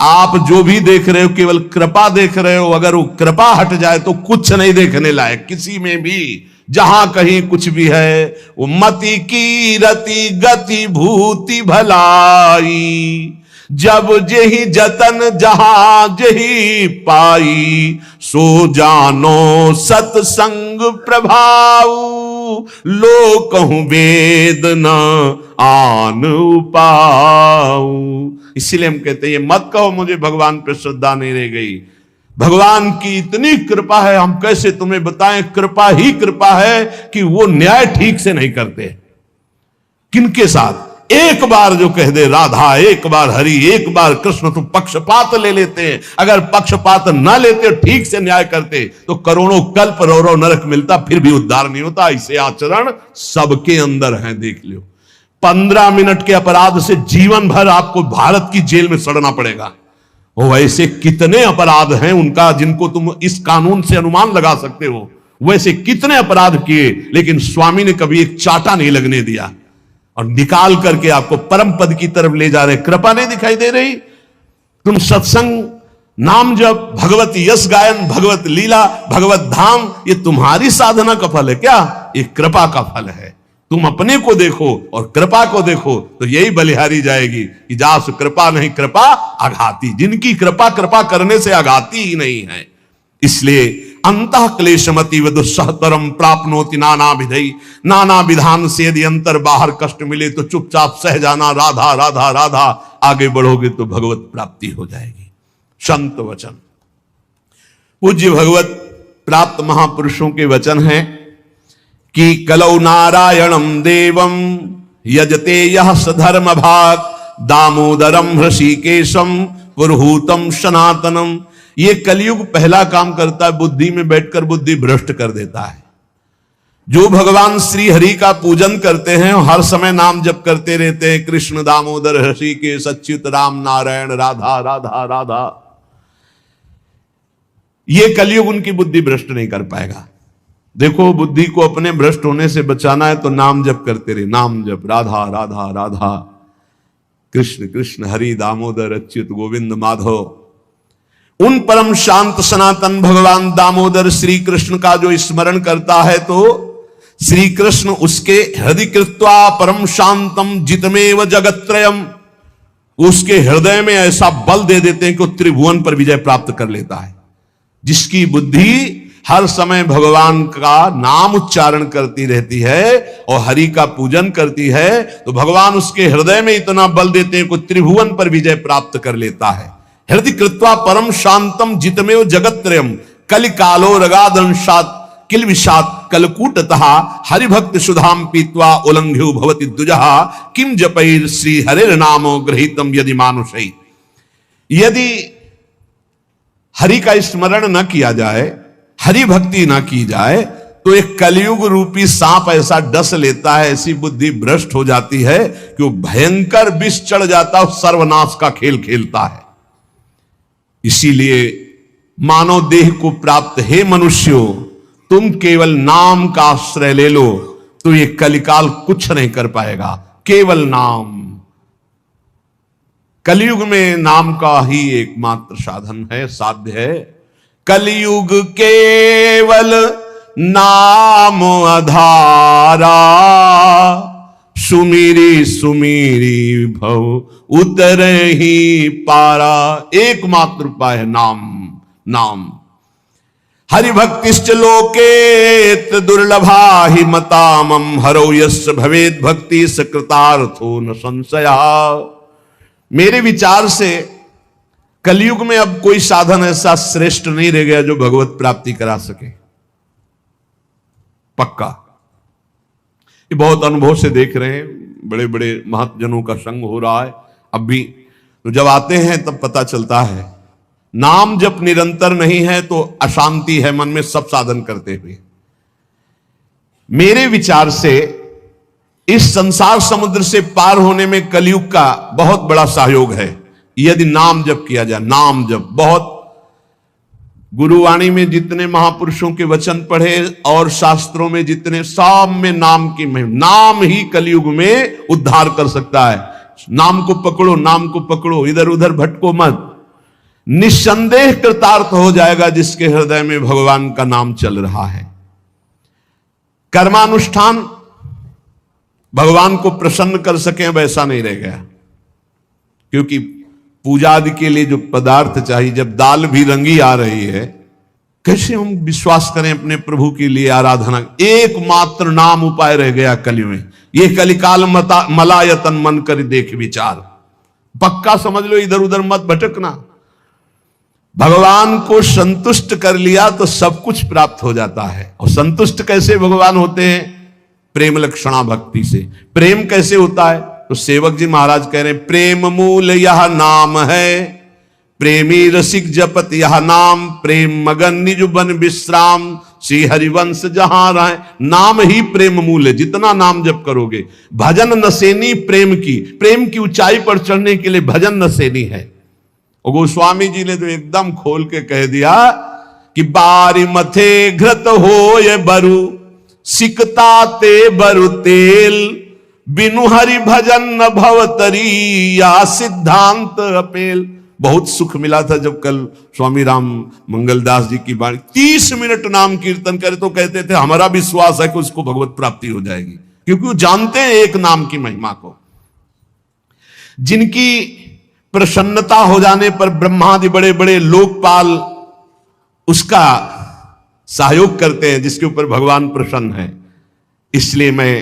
आप जो भी देख रहे हो केवल कृपा देख रहे हो। अगर वो कृपा हट जाए तो कुछ नहीं देखने लायक किसी में भी। जहां कहीं कुछ भी है वो मति की रति गति भूति भलाई, जब जेहि जतन जहां जेहि पाई, सो जानो सत्संग प्रभाव, लो कहूं वेद न आन उपाऊ। इसीलिए हम कहते हैं ये मत कहो मुझे भगवान पे श्रद्धा नहीं रह गई। भगवान की इतनी कृपा है, हम कैसे तुम्हें बताएं। कृपा ही कृपा है कि वो न्याय ठीक से नहीं करते। किनके साथ? एक बार जो कह दे राधा, एक बार हरि, एक बार कृष्ण, तो पक्षपात ले लेते हैं। अगर पक्षपात ना लेते, ठीक से न्याय करते, तो करोड़ों कल्प रो नरक मिलता, फिर भी उद्धार नहीं होता। ऐसे आचरण सबके अंदर है, देख लो। 15 मिनट के अपराध से जीवन भर आपको भारत की जेल में सड़ना पड़ेगा। वो ऐसे कितने अपराध हैं उनका, जिनको तुम इस कानून से अनुमान लगा सकते हो। वैसे कितने अपराध किए, लेकिन स्वामी ने कभी एक चाटा नहीं लगने दिया, और निकाल करके आपको परम पद की तरफ ले जा रहे। कृपा नहीं दिखाई दे रही? तुम सत्संग, नाम जप, भगवत यश गायन, भगवत लीला, भगवत धाम, ये तुम्हारी साधना का फल है क्या? ये कृपा का फल है। तुम अपने को देखो और कृपा को देखो, तो यही बलिहारी जाएगी कि जास कृपा नहीं कृपा आघाती। जिनकी कृपा कृपा करने से आघाती ही नहीं है। इसलिए अंतः क्लेशमति दुस्सहतरम प्राप्नोति नाना विधि, नाना विधान से यदि अंतर बाहर कष्ट मिले तो चुपचाप सह जाना, राधा राधा राधा। आगे बढ़ोगे तो भगवत प्राप्ति हो जाएगी। संत वचन, पूज्य भगवत प्राप्त महापुरुषों के वचन हैं कि कलौ नारायणम देवम यजते यह सधर्म भाग, दामोदरम हृषिकेशम पुरुहूतम सनातनम। ये कलयुग पहला काम करता है, बुद्धि में बैठकर बुद्धि भ्रष्ट कर देता है। जो भगवान श्री हरि का पूजन करते हैं, हर समय नाम जप करते रहते हैं, कृष्ण दामोदर हृषिकेश अच्युत राम नारायण राधा राधा राधा, ये कलयुग उनकी बुद्धि भ्रष्ट नहीं कर पाएगा। देखो, बुद्धि को अपने भ्रष्ट होने से बचाना है तो नाम जप करते रहे। नाम जप, राधा राधा राधा, कृष्ण कृष्ण, हरि दामोदर अच्युत गोविंद माधव। उन परम शांत सनातन भगवान दामोदर श्री कृष्ण का जो स्मरण करता है, तो श्री कृष्ण उसके हृदय कृत्वा परम शांतम जितमेव जगत्त्रयम, उसके हृदय में ऐसा बल दे देते हैं कि वो त्रिभुवन पर विजय प्राप्त कर लेता है। जिसकी बुद्धि हर समय भगवान का नाम उच्चारण करती रहती है और हरि का पूजन करती है, तो भगवान उसके हृदय में इतना बल देते हैं कि त्रिभुवन पर विजय प्राप्त कर लेता है। हृदय कृत्वा परम शांतम जितमेव जगत्त्रयम, कलिकालो रगादंशात किल विषात कलकूटतः, हरिभक्त सुधाम पीत्वा उल्लंघ्यो भवति द्विजः, किम जपैर श्री हरिर नामो गृहीतम यदि मानुषै। यदि हरि का स्मरण न किया जाए, हरि भक्ति ना की जाए, तो एक कलयुग रूपी सांप ऐसा डस लेता है, ऐसी बुद्धि भ्रष्ट हो जाती है कि वो भयंकर विष चढ़ जाता है, सर्वनाश का खेल खेलता है। इसीलिए मानव देह को प्राप्त हे मनुष्यों, तुम केवल नाम का आश्रय ले लो, तो ये कलिकाल कुछ नहीं कर पाएगा। केवल नाम, कलयुग में नाम का ही एकमात्र साधन है, साध्य है। कलयुग केवल नाम आधारा, सुमिरी सुमिरी भव उतर ही पारा। एकमात्र उपाय है नाम, नाम। हरिभक्तिश्च लोके दुर्लभा ही मतामम, हरो यस्य भवेद भक्ति सकृतार्थो न संशया। मेरे विचार से कलयुग में अब कोई साधन ऐसा श्रेष्ठ नहीं रह गया जो भगवत प्राप्ति करा सके। पक्का, ये बहुत अनुभव से देख रहे हैं, बड़े बड़े महतजनों का संग हो रहा है अब भी। तो जब आते हैं तब पता चलता है, नाम जब निरंतर नहीं है तो अशांति है मन में, सब साधन करते हुए। मेरे विचार से इस संसार समुद्र से पार होने में कलयुग का बहुत बड़ा सहयोग है, यदि नाम जप किया जाए। नाम जप बहुत गुरुवाणी में जितने महापुरुषों के वचन पढ़े और शास्त्रों में जितने, सब में नाम की महिमा, नाम ही कलयुग में उद्धार कर सकता है। नाम को पकड़ो, नाम को पकड़ो, इधर उधर भटको मत। निस्संदेह कृतार्थ हो जाएगा जिसके हृदय में भगवान का नाम चल रहा है। कर्मानुष्ठान भगवान को प्रसन्न कर सके वैसा नहीं रह गया, क्योंकि पूजा आदि के लिए जो पदार्थ चाहिए, जब दाल भी रंगी आ रही है, कैसे हम विश्वास करें अपने प्रभु के लिए आराधना। एकमात्र नाम उपाय रह गया कलयुग में। ये कलिकाल मलायतन मन कर देख विचार, पक्का समझ लो, इधर उधर मत भटकना। भगवान को संतुष्ट कर लिया तो सब कुछ प्राप्त हो जाता है। और संतुष्ट कैसे भगवान होते हैं? प्रेम लक्षणा भक्ति से। प्रेम कैसे होता है? तो सेवक जी महाराज कह रहे हैं, प्रेम मूल यह नाम है, प्रेमी रसिक जपत यह नाम, प्रेम मगन निज बन विश्राम, श्री हरिवंश जहां रहे। नाम ही प्रेम मूल है। जितना नाम जप करोगे, भजन नसेनी प्रेम की ऊंचाई पर चढ़ने के लिए भजन नसेनी है। और गोस्वामी जी ने तो एकदम खोल के कह दिया कि बारी मथे घृत हो ये बरु, सिकता ते बरु तेल, बिनु हरि भजन न भवतरी या सिद्धांत अपेल। बहुत सुख मिला था जब कल स्वामी राम मंगलदास जी की बाणी 30 मिनट नाम कीर्तन करे तो कहते थे हमारा विश्वास है कि उसको भगवत प्राप्ति हो जाएगी, क्योंकि वो जानते हैं एक नाम की महिमा को। जिनकी प्रसन्नता हो जाने पर ब्रह्मादि बड़े बड़े लोकपाल उसका सहयोग करते हैं, जिसके ऊपर भगवान प्रसन्न है। इसलिए मैं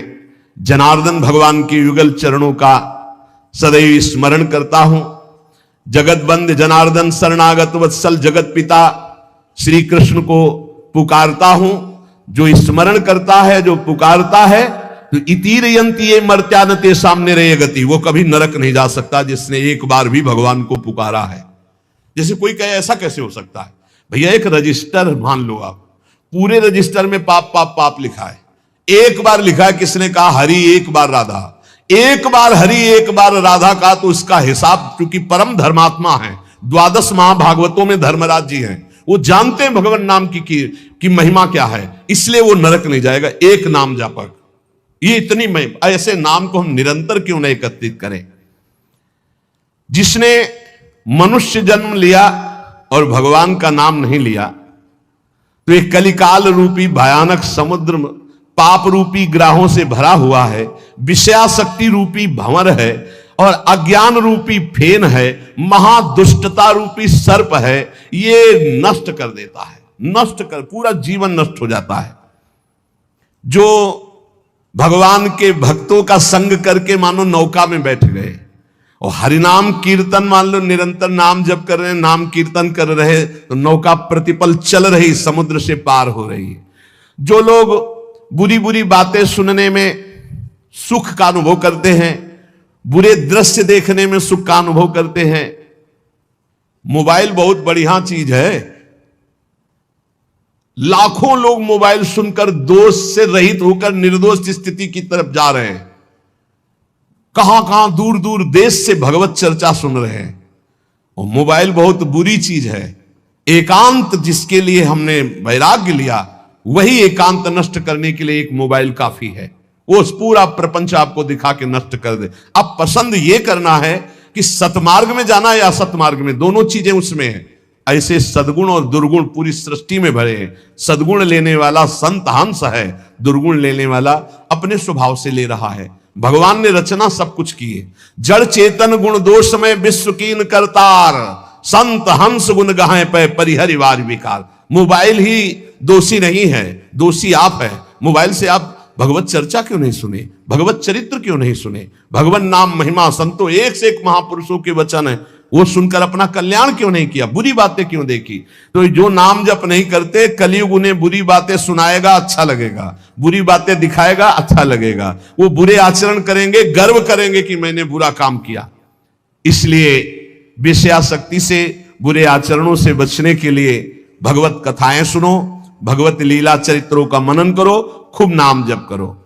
जनार्दन भगवान के युगल चरणों का सदैव स्मरण करता हूं। जगत बंद जनार्दन शरणागत वत्सल जगत पिता श्री कृष्ण को पुकारता हूं। जो स्मरण करता है, जो पुकारता है, तो इतीर यंती ये मर्त्यानते सामने रहे गति, वो कभी नरक नहीं जा सकता जिसने एक बार भी भगवान को पुकारा है। जैसे कोई कहे ऐसा कैसे हो सकता है? भैया एक रजिस्टर मान लो आप, पूरे रजिस्टर में पाप पाप पाप लिखा है। एक बार लिखा है, किसने कहा हरि एक बार राधा, एक बार हरि एक बार राधा का, तो उसका हिसाब, क्योंकि परम धर्मात्मा है, 12 महाभागवतों में धर्मराज जी हैं, वो जानते हैं भगवान नाम की महिमा क्या है, इसलिए वो नरक नहीं जाएगा। एक नाम जापक, ये इतनी महिमा। ऐसे नाम को हम निरंतर क्यों नहीं एकत्रित करें? जिसने मनुष्य जन्म लिया और भगवान का नाम नहीं लिया, तो एक कलिकाल रूपी भयानक समुद्र पाप रूपी ग्राहों से भरा हुआ है, विषयाशक्ति रूपी भंवर है, और अज्ञान रूपी फेन है, महादुष्टता रूपी सर्प है। ये नष्ट कर देता है, नष्ट कर, पूरा जीवन नष्ट हो जाता है। जो भगवान के भक्तों का संग करके मानो नौका में बैठ गए और हरिनाम कीर्तन, मान लो निरंतर नाम जप कर रहे, नाम कीर्तन कर रहे, तो नौका प्रतिपल चल रही, समुद्र से पार हो रही है। जो लोग बुरी बुरी बातें सुनने में सुख का अनुभव करते हैं, बुरे दृश्य देखने में सुख का अनुभव करते हैं। मोबाइल बहुत बढ़िया चीज है। लाखों लोग मोबाइल सुनकर दोष से रहित होकर निर्दोष स्थिति की तरफ जा रहे हैं। कहां कहां दूर दूर देश से भगवत चर्चा सुन रहे हैं। और मोबाइल बहुत बुरी चीज है। एकांत जिसके लिए हमने वैराग्य लिया, वही एकांत नष्ट करने के लिए एक मोबाइल काफी है। वो पूरा प्रपंच आपको दिखा के नष्ट कर दे। अब पसंद ये करना है कि सतमार्ग में जाना या असतमार्ग में, दोनों चीजें उसमें है। ऐसे सद्गुण और दुर्गुण पूरी सृष्टि में भरे हैं। सद्गुण लेने वाला संत हंस है, दुर्गुण लेने वाला अपने स्वभाव से ले रहा है। भगवान ने रचना सब कुछ की है। जड़ चेतन गुण दोष में विश्व कीन करतार, संत हंस गुण गाहे पे परिहरिवार विकार। मोबाइल ही दोषी नहीं है, दोषी आप है। मोबाइल से आप भगवत चर्चा क्यों नहीं सुने, भगवत चरित्र क्यों नहीं सुने, भगवान नाम महिमा संतों एक से एक महापुरुषों के वचन है, वो सुनकर अपना कल्याण क्यों नहीं किया, बुरी बातें क्यों देखी? तो जो नाम जप नहीं करते, कलयुग उन्हें बुरी बातें सुनाएगा, अच्छा लगेगा, बुरी बातें दिखाएगा, अच्छा लगेगा। वो बुरे आचरण करेंगे, गर्व करेंगे कि मैंने बुरा काम किया। इसलिए विषयाशक्ति से, बुरे आचरणों से बचने के लिए भगवत कथाएं सुनो, भगवत लीला चरित्रों का मनन करो, खूब नाम जप करो।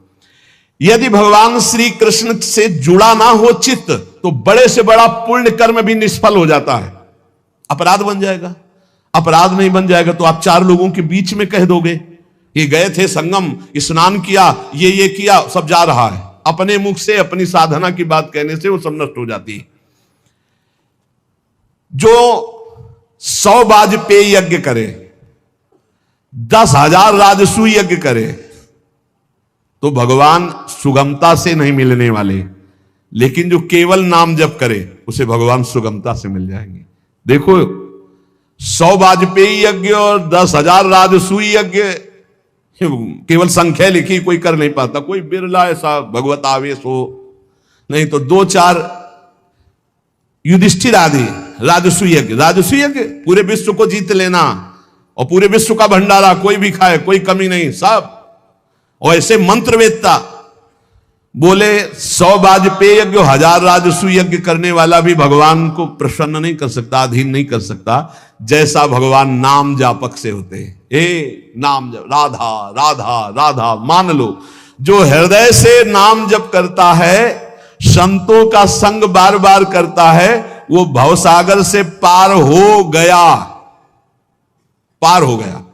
यदि भगवान श्री कृष्ण से जुड़ा ना हो चित्त, तो बड़े से बड़ा पुण्य कर्म भी निष्फल हो जाता है, अपराध बन जाएगा। अपराध नहीं बन जाएगा तो आप चार लोगों के बीच में कह दोगे, ये गए थे संगम, स्नान किया, ये किया, सब जा रहा है। अपने मुख से अपनी साधना की बात कहने से वो सब नष्ट हो जाती है। जो 100 वाजपेयी यज्ञ करे, 10,000 राजसूय यज्ञ करे, तो भगवान सुगमता से नहीं मिलने वाले, लेकिन जो केवल नाम जप करे उसे भगवान सुगमता से मिल जाएंगे। देखो 100 वाजपेयी यज्ञ और 10,000 राजसूय यज्ञ, केवल संख्या लिखी, कोई कर नहीं पाता, कोई बिरला ऐसा भगवत आवेश हो, नहीं तो 2-4 युधिष्ठिर आदि राजसूय यज्ञ पूरे विश्व को जीत लेना और पूरे विश्व का भंडारा कोई भी खाए, कोई कमी नहीं, सब। और ऐसे मंत्रवेत्ता बोले 100 वाजपेयी यज्ञ, 1000 राजसूय यज्ञ करने वाला भी भगवान को प्रसन्न नहीं कर सकता, अधीन नहीं कर सकता, जैसा भगवान नाम जापक से होते हैं। नाम जप, राधा राधा राधा, मान लो जो हृदय से नाम जप करता है, संतों का संग बार बार करता है, वो भवसागर से पार हो गया, पार हो गया।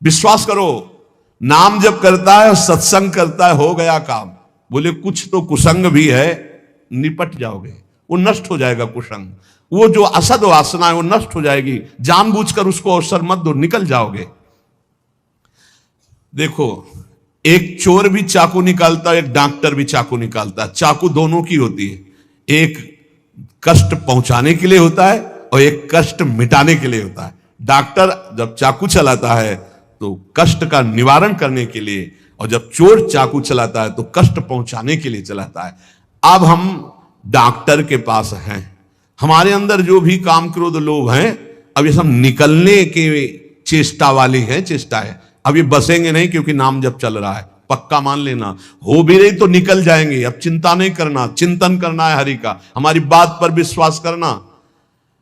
विश्वास करो, नाम जब करता है, सत्संग करता है, हो गया काम। बोले कुछ तो कुसंग भी है, निपट जाओगे, वो नष्ट हो जाएगा कुसंग, वो जो असद वासना है वो नष्ट हो जाएगी। जानबूझकर उसको अवसर मत दो, निकल जाओगे। देखो, एक चोर भी चाकू निकालता है, एक डॉक्टर भी चाकू निकालता है, चाकू दोनों की होती है, एक कष्ट पहुंचाने के लिए होता है और एक कष्ट मिटाने के लिए होता है। डॉक्टर जब चाकू चलाता है तो कष्ट का निवारण करने के लिए, और जब चोर चाकू चलाता है तो कष्ट पहुंचाने के लिए चलाता है। अब हम डॉक्टर के पास हैं, हमारे अंदर जो भी काम क्रोध लोभ हैं, अब ये सब निकलने के चेष्टा वाली है, चेष्टा है। अब ये बसेंगे नहीं, क्योंकि नाम जब चल रहा है, पक्का मान लेना। हो भी रही तो निकल जाएंगे। अब चिंता नहीं करना, चिंतन करना है हरि का, हमारी बात पर विश्वास करना।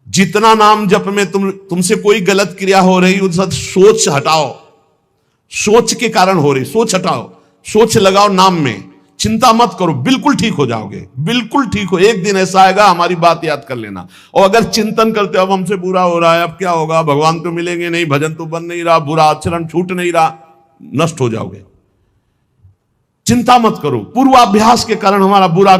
जितना नाम जप में तुमसे कोई गलत क्रिया हो रही, उस सोच हटाओ, सोच के कारण हो रही, सोच हटाओ, सोच लगाओ नाम में, चिंता मत करो, बिल्कुल ठीक हो जाओगे, बिल्कुल ठीक हो। एक दिन ऐसा आएगा, हमारी बात याद कर लेना। और अगर चिंतन करते अब हमसे बुरा हो रहा है, अब क्या होगा, भगवान तो मिलेंगे नहीं, भजन तो बन नहीं रहा, बुरा आचरण छूट नहीं रहा, नष्ट हो जाओगे। चिंता मत करो, पूर्वाभ्यास के कारण हमारा बुरा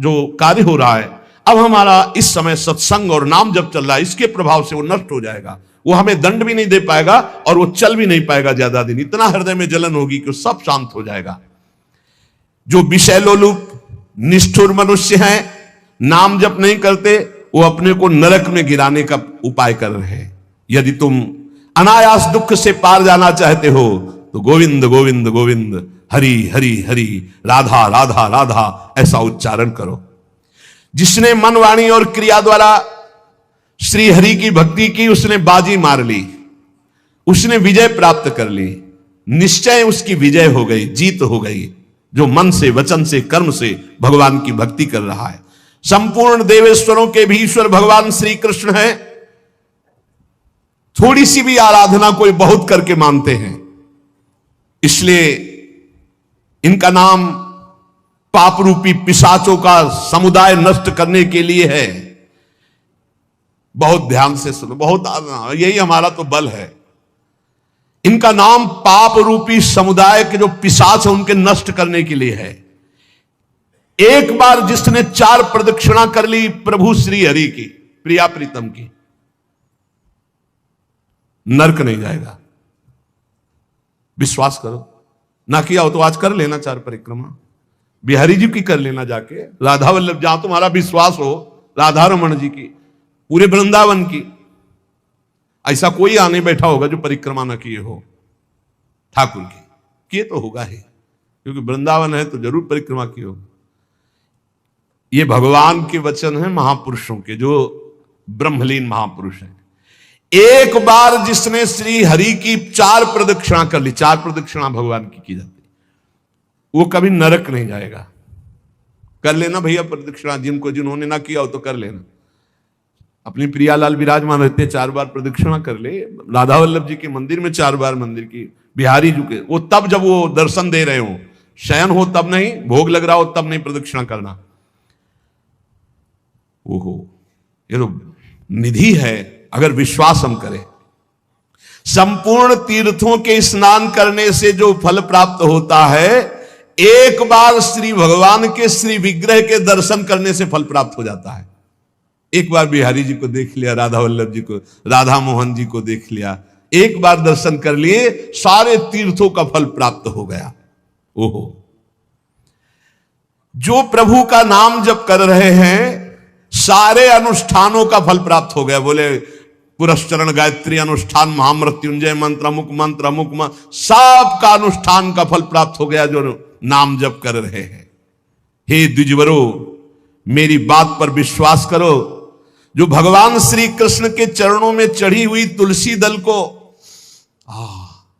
जो कार्य हो रहा है, अब हमारा इस समय सत्संग और नाम जब चल रहा है, इसके प्रभाव से वो नष्ट हो जाएगा। वो हमें दंड भी नहीं दे पाएगा और वो चल भी नहीं पाएगा ज्यादा दिन। इतना हृदय में जलन होगी कि सब शांत हो जाएगा। जो विषय लोलुप निष्ठुर मनुष्य हैं, नाम जप नहीं करते, वो अपने को नरक में गिराने का उपाय कर रहे हैं। यदि तुम अनायास दुख से पार जाना चाहते हो तो गोविंद गोविंद गोविंद, हरि हरि हरि, राधा राधा राधा, ऐसा उच्चारण करो। जिसने मन वाणी और क्रिया द्वारा श्री हरि की भक्ति की, उसने बाजी मार ली, उसने विजय प्राप्त कर ली। निश्चय उसकी विजय हो गई, जीत हो गई। जो मन से, वचन से, कर्म से भगवान की भक्ति कर रहा है। संपूर्ण देवेश्वरों के भी ईश्वर भगवान श्री कृष्ण है। थोड़ी सी भी आराधना कोई बहुत करके मानते हैं, इसलिए इनका नाम पाप रूपी पिशाचों का समुदाय नष्ट करने के लिए है। बहुत ध्यान से सुनो, बहुत यही हमारा तो बल है। इनका नाम पाप रूपी समुदाय के जो पिशाच है उनके नष्ट करने के लिए है। एक बार जिसने 4 प्रदक्षिणा कर ली प्रभु श्री हरि की, प्रिया प्रीतम की, नरक नहीं जाएगा। विश्वास करो, ना किया हो तो आज कर लेना 4 परिक्रमा, बिहारी जी की कर लेना जाके, राधा वल्लभ, जहां तुम्हारा विश्वास हो, राधा रमन जी की, पूरे वृंदावन की। ऐसा कोई आने बैठा होगा जो परिक्रमा ना किए हो ठाकुर की, किए तो होगा ही, क्योंकि वृंदावन है तो जरूर परिक्रमा की हो। ये भगवान के वचन है महापुरुषों के, जो ब्रह्मलीन महापुरुष हैं। एक बार जिसने श्री हरि की 4 प्रदक्षिणा कर ली, 4 प्रदक्षिणा भगवान की जाती, वो कभी नरक नहीं जाएगा। कर लेना भैया प्रदक्षिणा, जिन्होंने ना किया हो तो कर लेना। अपनी प्रियालाल विराजमान रहते 4 बार प्रदक्षिणा कर ले, राधा वल्लभ जी के मंदिर में 4 बार मंदिर की, बिहारी जी के, वो तब जब वो दर्शन दे रहे हो, शयन हो तब नहीं, भोग लग रहा हो तब नहीं प्रदक्षिणा करना। ओहो, ये तो निधि है, अगर विश्वास हम करें। संपूर्ण तीर्थों के स्नान करने से जो फल प्राप्त होता है, एक बार श्री भगवान के श्री विग्रह के दर्शन करने से फल प्राप्त हो जाता है। एक बार बिहारी जी को देख लिया, राधा वल्लभ जी को, राधा मोहन जी को देख लिया, एक बार दर्शन कर लिए, सारे तीर्थों का फल प्राप्त हो गया। ओहो, जो प्रभु का नाम जप कर रहे हैं, सारे अनुष्ठानों का फल प्राप्त हो गया। बोले पुरस्चरण, गायत्री अनुष्ठान, महामृत्युंजय मंत्र, अमुक मंत्र, अमुक मंत्र, सब का अनुष्ठान का फल प्राप्त हो गया जो नाम जप कर रहे हैं। हे द्विजवरो, मेरी बात पर विश्वास करो। जो भगवान श्री कृष्ण के चरणों में चढ़ी हुई तुलसी दल को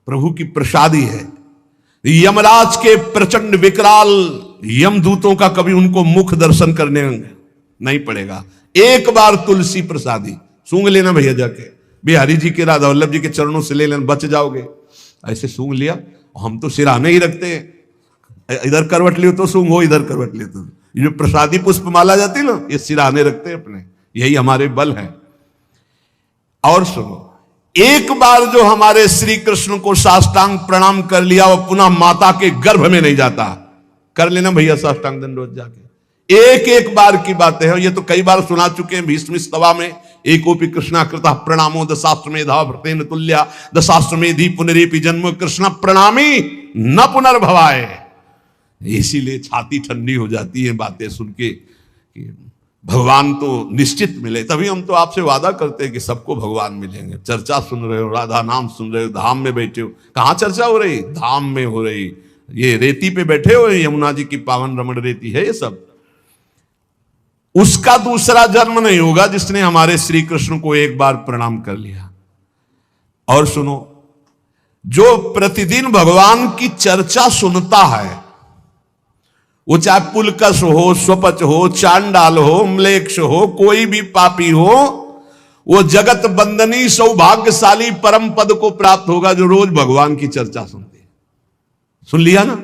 प्रभु की प्रसादी है। यमराज के प्रचंड विकराल यमदूतों का कभी उनको मुख दर्शन करने नहीं पड़ेगा। एक बार तुलसी प्रसादी सूंघ लेना भैया, जाके बिहारी जी के, राधा वल्लभ जी के चरणों से ले लेना, बच जाओगे। ऐसे सूंघ लिया, हम तो सिराने ही रखते हैं, इधर करवट लियो तो सूंघो, इधर करवट लियो तो। ये जो प्रसादी पुष्पमाला जाती है ना, ये सिराने रखते हैं अपने, यही हमारे बल है। और सुनो, एक बार जो हमारे श्री कृष्ण को साष्टांग प्रणाम कर लिया, वो पुनः माता के गर्भ में नहीं जाता। कर लेना भैया साष्टांग दंडवत जाके। एक एक बार की बातें हैं, ये तो कई बार सुना चुके हैं भीष्म स्तवा में। एकोपि कृष्णा कृतः प्रणामो दशाश्वमेधा भृतेन तुल्या, दशाश्वमेधी पुनरेपि जन्म कृष्ण प्रणामी न पुनर्भवाए। इसीलिए छाती ठंडी हो जाती है बातें सुन के कि भगवान तो निश्चित मिले। तभी हम तो आपसे वादा करते हैं कि सबको भगवान मिलेंगे। चर्चा सुन रहे हो, राधा नाम सुन रहे हो, धाम में बैठे हो। कहां चर्चा हो रही? धाम में हो रही। ये रेती पे बैठे हो, यमुना जी की पावन रमण रेती है ये सब। उसका दूसरा जन्म नहीं होगा जिसने हमारे श्री कृष्ण को एक बार प्रणाम कर लिया। और सुनो, जो प्रतिदिन भगवान की चर्चा सुनता है, वो चाहे पुलकस हो, स्वपच हो, चांडाल हो, म्लेच्छ हो, कोई भी पापी हो, वो जगत बंदनी सौभाग्यशाली परम पद को प्राप्त होगा जो रोज भगवान की चर्चा सुनते हैं। सुन लिया ना?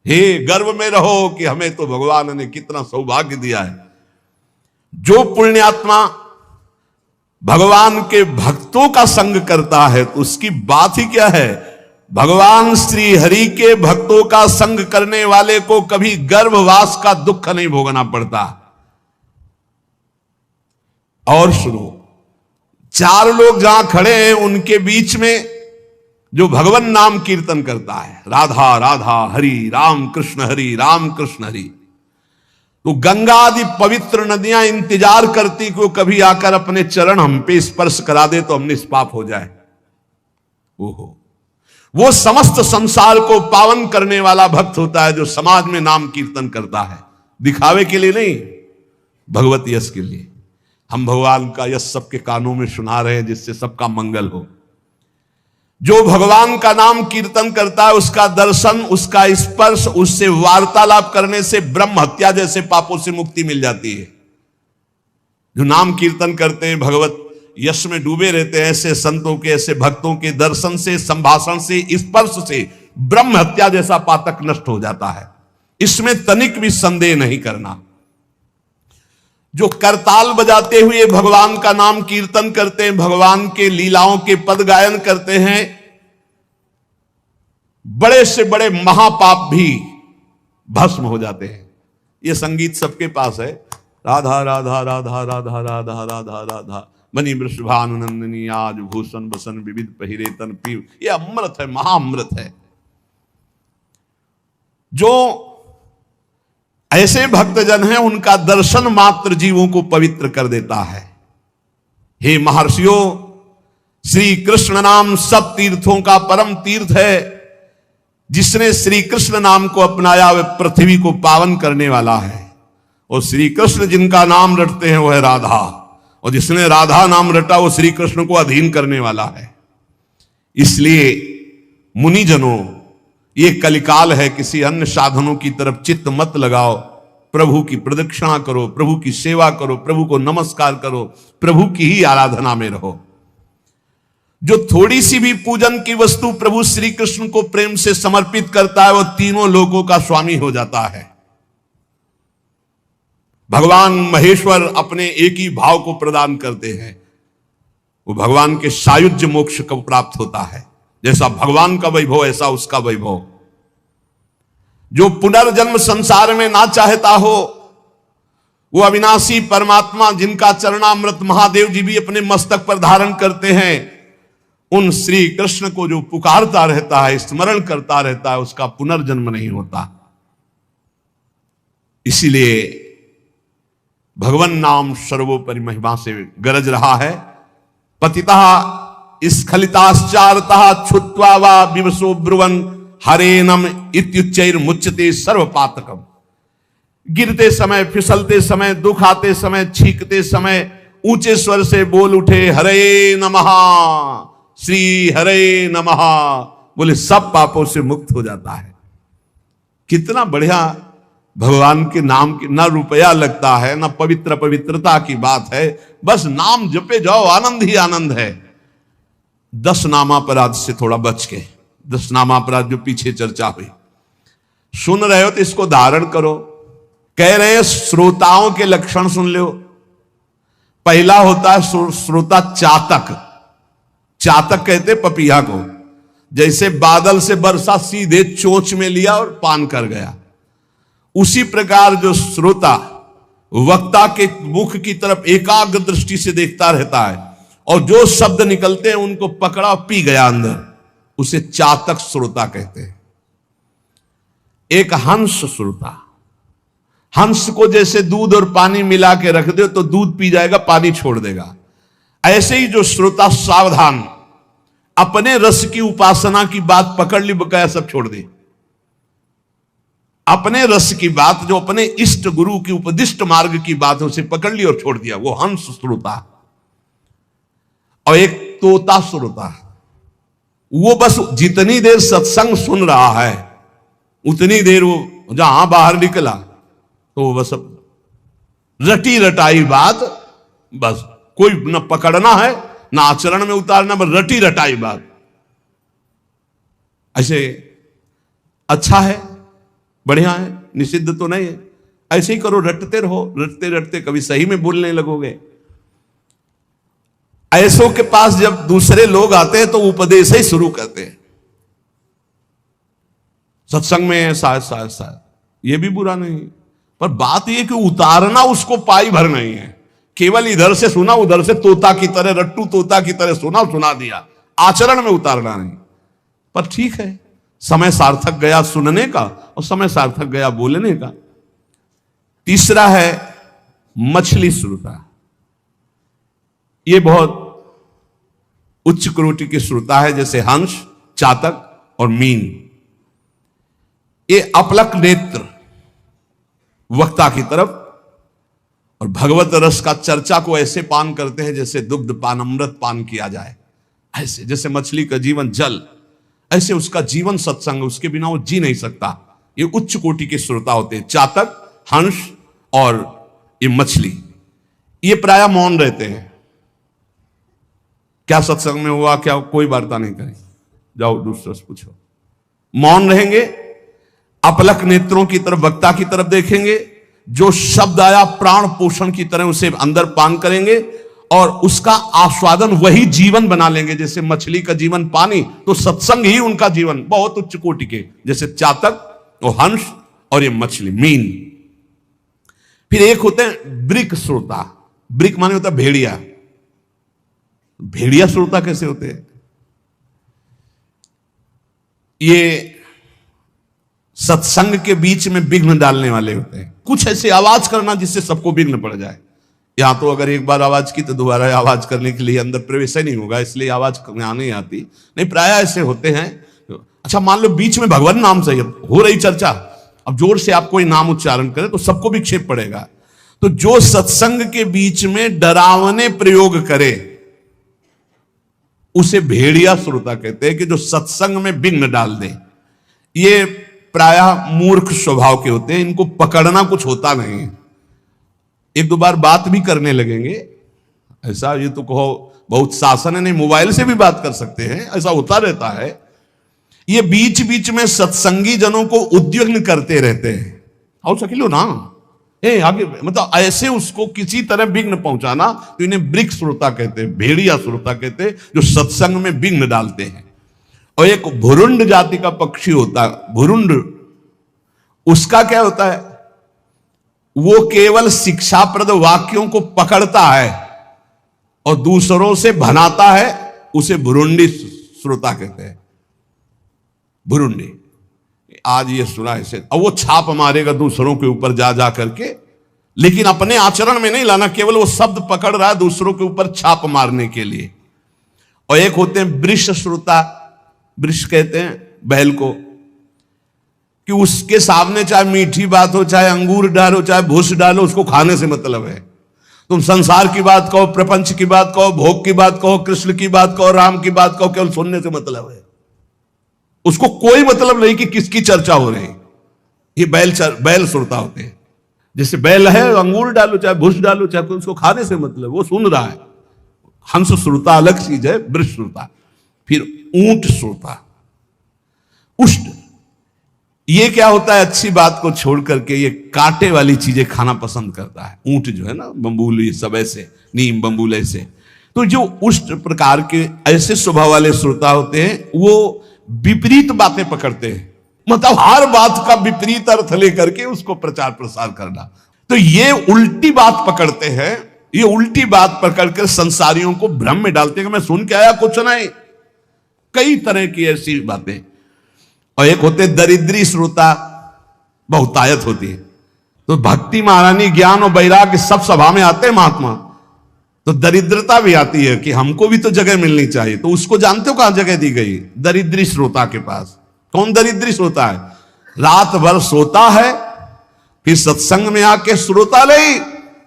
हे गर्व में रहो कि हमें तो भगवान ने कितना सौभाग्य दिया है। जो पुण्यात्मा भगवान के भक्तों का संग करता है तो उसकी बात ही क्या है। भगवान श्री हरि के भक्तों का संग करने वाले को कभी गर्भवास का दुख नहीं भोगना पड़ता। और सुनो, चार लोग जहां खड़े हैं उनके बीच में जो भगवान नाम कीर्तन करता है, राधा राधा हरि राम कृष्ण हरि राम कृष्ण हरि, तो गंगा आदि पवित्र नदियां इंतजार करती कि वो कभी आकर अपने चरण हम पे स्पर्श करा दे तो हम निष्पाप हो जाए। ओहो, वो समस्त संसार को पावन करने वाला भक्त होता है जो समाज में नाम कीर्तन करता है, दिखावे के लिए नहीं, भगवत यश के लिए। हम भगवान का यश सबके कानों में सुना रहे हैं जिससे सबका मंगल हो। जो भगवान का नाम कीर्तन करता है उसका दर्शन, उसका स्पर्श, उससे वार्तालाप करने से ब्रह्म हत्या जैसे पापों से मुक्ति मिल जाती है। जो नाम कीर्तन करते हैं, भगवत यश में डूबे रहते हैं, ऐसे संतों के, ऐसे भक्तों के दर्शन से, संभाषण से, स्पर्श से ब्रह्म हत्या जैसा पातक नष्ट हो जाता है। इसमें तनिक भी संदेह नहीं करना। जो करताल बजाते हुए भगवान का नाम कीर्तन करते हैं, भगवान के लीलाओं के पद गायन करते हैं, बड़े से बड़े महापाप भी भस्म हो जाते हैं। ये संगीत सबके पास है, राधा राधा राधा राधा राधा राधा राधा मणि वृषभानुनंदिनी आज भूषण बसन विविध पहिरे तन पीव। ये अमृत है, महाअमृत है। जो ऐसे भक्तजन हैं उनका दर्शन मात्र जीवों को पवित्र कर देता है। हे महर्षियों, श्री कृष्ण नाम सब तीर्थों का परम तीर्थ है। जिसने श्री कृष्ण नाम को अपनाया वह पृथ्वी को पावन करने वाला है। और श्री कृष्ण जिनका नाम रटते हैं वह राधा, और जिसने राधा नाम रटा वो श्री कृष्ण को अधीन करने वाला है। इसलिए मुनिजनों, ये कलिकाल है, किसी अन्य साधनों की तरफ चित्त मत लगाओ। प्रभु की प्रदक्षिणा करो, प्रभु की सेवा करो, प्रभु को नमस्कार करो, प्रभु की ही आराधना में रहो। जो थोड़ी सी भी पूजन की वस्तु प्रभु श्री कृष्ण को प्रेम से समर्पित करता है वो तीनों लोकों का स्वामी हो जाता है। भगवान महेश्वर अपने एक ही भाव को प्रदान करते हैं। वो भगवान के सायुज्य मोक्ष को प्राप्त होता है। जैसा भगवान का वैभव ऐसा उसका वैभव। जो पुनर्जन्म संसार में ना चाहता हो, वो अविनाशी परमात्मा जिनका चरणामृत महादेव जी भी अपने मस्तक पर धारण करते हैं, उन श्री कृष्ण को जो पुकारता रहता है, स्मरण करता रहता है, उसका पुनर्जन्म नहीं होता। इसीलिए भगवन नाम सर्वोपरि महिमा से गरज रहा है। पतिता स्खलिताश्चारतः छुत्वा वा विवशो ब्रुवन् हरेनम इत्युच्चैर मुच्यते सर्वपातकम। गिरते समय, फिसलते समय, दुख आते समय, छींकते समय ऊंचे स्वर से बोल उठे हरे नमः, श्री हरे नमः, बोले सब पापों से मुक्त हो जाता है। कितना बढ़िया भगवान के नाम की ना रुपया लगता है, ना पवित्रता की बात है, बस नाम जपे जाओ, आनंद ही आनंद है। 10 नामापराध से थोड़ा बच के, 10 नामापराध जो पीछे चर्चा हुई, सुन रहे हो तो इसको धारण करो। कह रहे हैं श्रोताओं के लक्षण सुन लो। पहला होता है श्रोता चातक। चातक कहते पपीहा को। जैसे बादल से वर्षा सीधे चोंच में लिया और पान कर गया, उसी प्रकार जो श्रोता वक्ता के मुख की तरफ एकाग्र दृष्टि से देखता रहता है और जो शब्द निकलते हैं उनको पकड़ा पी गया अंदर, उसे चातक श्रोता कहते हैं। एक हंस श्रोता। हंस को जैसे दूध और पानी मिला के रख दो तो दूध पी जाएगा, पानी छोड़ देगा। ऐसे ही जो श्रोता सावधान, अपने रस की उपासना की बात पकड़ ली, बकाया सब छोड़ दे। अपने रस की बात, जो अपने इष्ट गुरु की उपदिष्ट मार्ग की बात है, उसे पकड़ ली और छोड़ दिया, वो हंस श्रोता। और एक तोता श्रोता, वो बस जितनी देर सत्संग सुन रहा है उतनी देर वो जहां बाहर निकला तो वो बस रटी रटाई बात, बस कोई न पकड़ना है ना आचरण में उतारना, बस रटी रटाई बात। ऐसे अच्छा है, बढ़िया है, निषिद्ध तो नहीं है। ऐसे ही करो, रटते रहो, रटते रटते कभी सही में बोलने लगोगे। ऐसों के पास जब दूसरे लोग आते हैं तो उपदेश ही शुरू करते हैं। सत्संग में शायद ये भी बुरा नहीं, पर बात यह कि उतारना उसको पाई भर नहीं है। केवल इधर से सुना, उधर से तोता की तरह, रट्टू तोता की तरह सुना दिया, आचरण में उतारना नहीं। पर ठीक है, समय सार्थक गया सुनने का और समय सार्थक गया बोलने का। तीसरा है मछली श्रोता। ये बहुत उच्च कोटि की श्रोता है, जैसे हंस, चातक और मीन। ये अपलक नेत्र वक्ता की तरफ और भगवत रस का चर्चा को ऐसे पान करते हैं जैसे दुग्ध पान, अमृत पान किया जाए। ऐसे जैसे मछली का जीवन जल, ऐसे उसका जीवन सत्संग, उसके बिना वो जी नहीं सकता। ये उच्च कोटि के श्रोता होते हैं, चातक, हंस और ये मछली। ये प्राय मौन रहते हैं। क्या सत्संग में हुआ, क्या कोई वार्ता नहीं करें, जाओ दूसरा से पूछो। मौन रहेंगे, अपलक नेत्रों की तरफ, वक्ता की तरफ देखेंगे। जो शब्द आया प्राण पोषण की तरह उसे अंदर पान करेंगे और उसका आस्वादन वही जीवन बना लेंगे। जैसे मछली का जीवन पानी, तो सत्संग ही उनका जीवन। बहुत उच्च कोटि के, जैसे चातक और हंस और ये मछली, मीन। फिर एक होते हैं ब्रिक श्रोता। ब्रिक माने होता है भेड़िया। भेड़िया श्रोता कैसे होते हैं? ये सत्संग के बीच में विघ्न डालने वाले होते हैं। कुछ ऐसे आवाज करना जिससे सबको विघ्न पड़ जाए। यहां तो अगर एक बार आवाज की तो दोबारा आवाज करने के लिए अंदर प्रवेश ही नहीं होगा, इसलिए आवाज आने आती नहीं। प्राय ऐसे होते हैं। अच्छा, मान लो बीच में भगवान नाम से हो रही चर्चा, अब जोर से आप कोई नाम उच्चारण करें तो सबको विक्षेप पड़ेगा। तो जो सत्संग के बीच में डरावने प्रयोग करे उसे भेड़िया श्रोता कहते हैं, कि जो सत्संग में विघ्न डाल दे। ये प्रायः मूर्ख स्वभाव के होते हैं, इनको पकड़ना कुछ होता नहीं है। एक दो बार बात भी करने लगेंगे, ऐसा ये तो कहो बहुत शासन है, नहीं मोबाइल से भी बात कर सकते हैं, ऐसा होता रहता है। ये बीच बीच में सत्संगी जनों को उद्विग्न करते रहते हैं। आओ सकिलो ना, आगे मतलब ऐसे उसको किसी तरह विघ्न पहुंचाना, तो इन्हें वृक्ष श्रोता कहते हैं, भेड़िया श्रोता कहते हैं, जो सत्संग में विघ्न डालते हैं। और एक भुरुंड जाति का पक्षी होता है, भुरुंड, उसका क्या होता है, वो केवल शिक्षाप्रद वाक्यों को पकड़ता है और दूसरों से भनाता है, उसे भुरुंडी श्रोता कहते हैं। भुरुंडी, आज ये सुना ऐसे, अब वो छाप मारेगा दूसरों के ऊपर जा जा करके, लेकिन अपने आचरण में नहीं लाना, केवल वो शब्द पकड़ रहा है दूसरों के ऊपर छाप मारने के लिए। और एक होते हैं वृष श्रोता, वृष कहते हैं बैल को, कि उसके सामने चाहे मीठी बात हो, चाहे अंगूर डालो, चाहे भूस डालो, उसको खाने से मतलब है। तुम संसार की बात कहो, प्रपंच की बात कहो, भोग की बात कहो, कृष्ण की बात कहो, राम की बात कहो, केवल सुनने से मतलब है। उसको कोई मतलब नहीं कि किसकी चर्चा हो रही है। ये बैल श्रोता होते हैं। जैसे बैल है, अंगूर डालो चाहे भूस डालो, चाहे उसको खाने से मतलब, वो सुन रहा है। हंस श्रोता अलग चीज है, वृष श्रोता। फिर ऊंट श्रोता, उष्ट, ये क्या होता है, अच्छी बात को छोड़ करके ये कांटे वाली चीजें खाना पसंद करता है। ऊंट जो है ना, बम्बूल, ये सब ऐसे, नीम बम्बूल ऐसे। तो जो उष्ट प्रकार के ऐसे स्वभाव वाले श्रोता होते हैं, वो विपरीत बातें पकड़ते हैं, मतलब हर बात का विपरीत अर्थ लेकर के उसको प्रचार प्रसार करना। तो ये उल्टी बात पकड़ते हैं, ये उल्टी बात पकड़कर संसारियों को भ्रम में डालते हैं कि मैं सुन के आया, कुछ नहीं। कई तरह की ऐसी बातें। और एक होते दरिद्री श्रोता, बहुतायत होती है। तो भक्ति, महारानी, ज्ञान और वैराग्य सब सभा में आते हैं महात्मा, तो दरिद्रता भी आती है कि हमको भी तो जगह मिलनी चाहिए। तो उसको जानते हो कहां जगह दी गई, दरिद्री श्रोता के पास। कौन दरिद्री श्रोता है, रात भर सोता है, फिर सत्संग में आके श्रोता नहीं,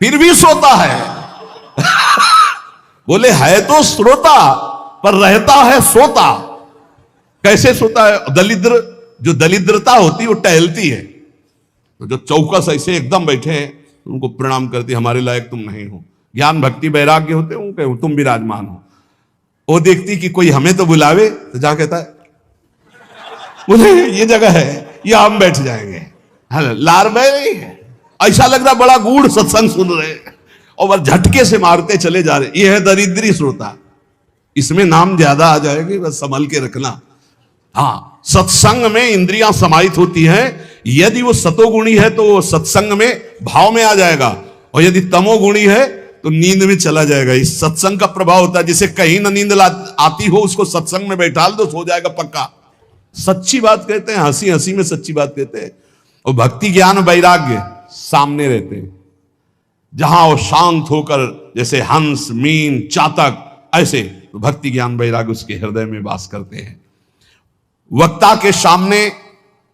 फिर भी सोता है। बोले है तो श्रोता पर रहता है सोता। कैसे सोता है, दलिद्र, जो दलिद्रता होती है वो टहलती है। तो जो चौकस ऐसे एकदम बैठे हैं, उनको प्रणाम करती, हमारे लायक तुम नहीं हो। ज्ञान भक्ति वैराग्य होते हैं, तुम विराजमान हो। वो देखती कि कोई हमें तो बुलावे, तो जा कहता है बोले ये जगह है, ये हम बैठ जाएंगे। लार में नहीं है, ऐसा लग रहा बड़ा गूढ़ सत्संग सुन रहे हैं, और झटके से मारते चले जा रहे। ये है दरिद्री श्रोता। इसमें नाम ज्यादा आ जाएगी, बस संभल के रखना। हाँ, सत्संग में इंद्रियां समाहित होती हैं। यदि वो सतोगुणी है तो वो सत्संग में भाव में आ जाएगा, और यदि तमोगुणी है तो नींद में चला जाएगा। इस सत्संग का प्रभाव होता है। जिसे कहीं ना नींद आती हो, उसको सत्संग में बैठा दो, सो जाएगा पक्का। सच्ची बात कहते हैं, हंसी हंसी में सच्ची बात कहते हैं। और भक्ति, ज्ञान, वैराग्य सामने रहते हैं, जहां वो शांत होकर, जैसे हंस, मीन, चातक, ऐसे तो भक्ति, ज्ञान, वैराग्य उसके हृदय में वास करते हैं। वक्ता के सामने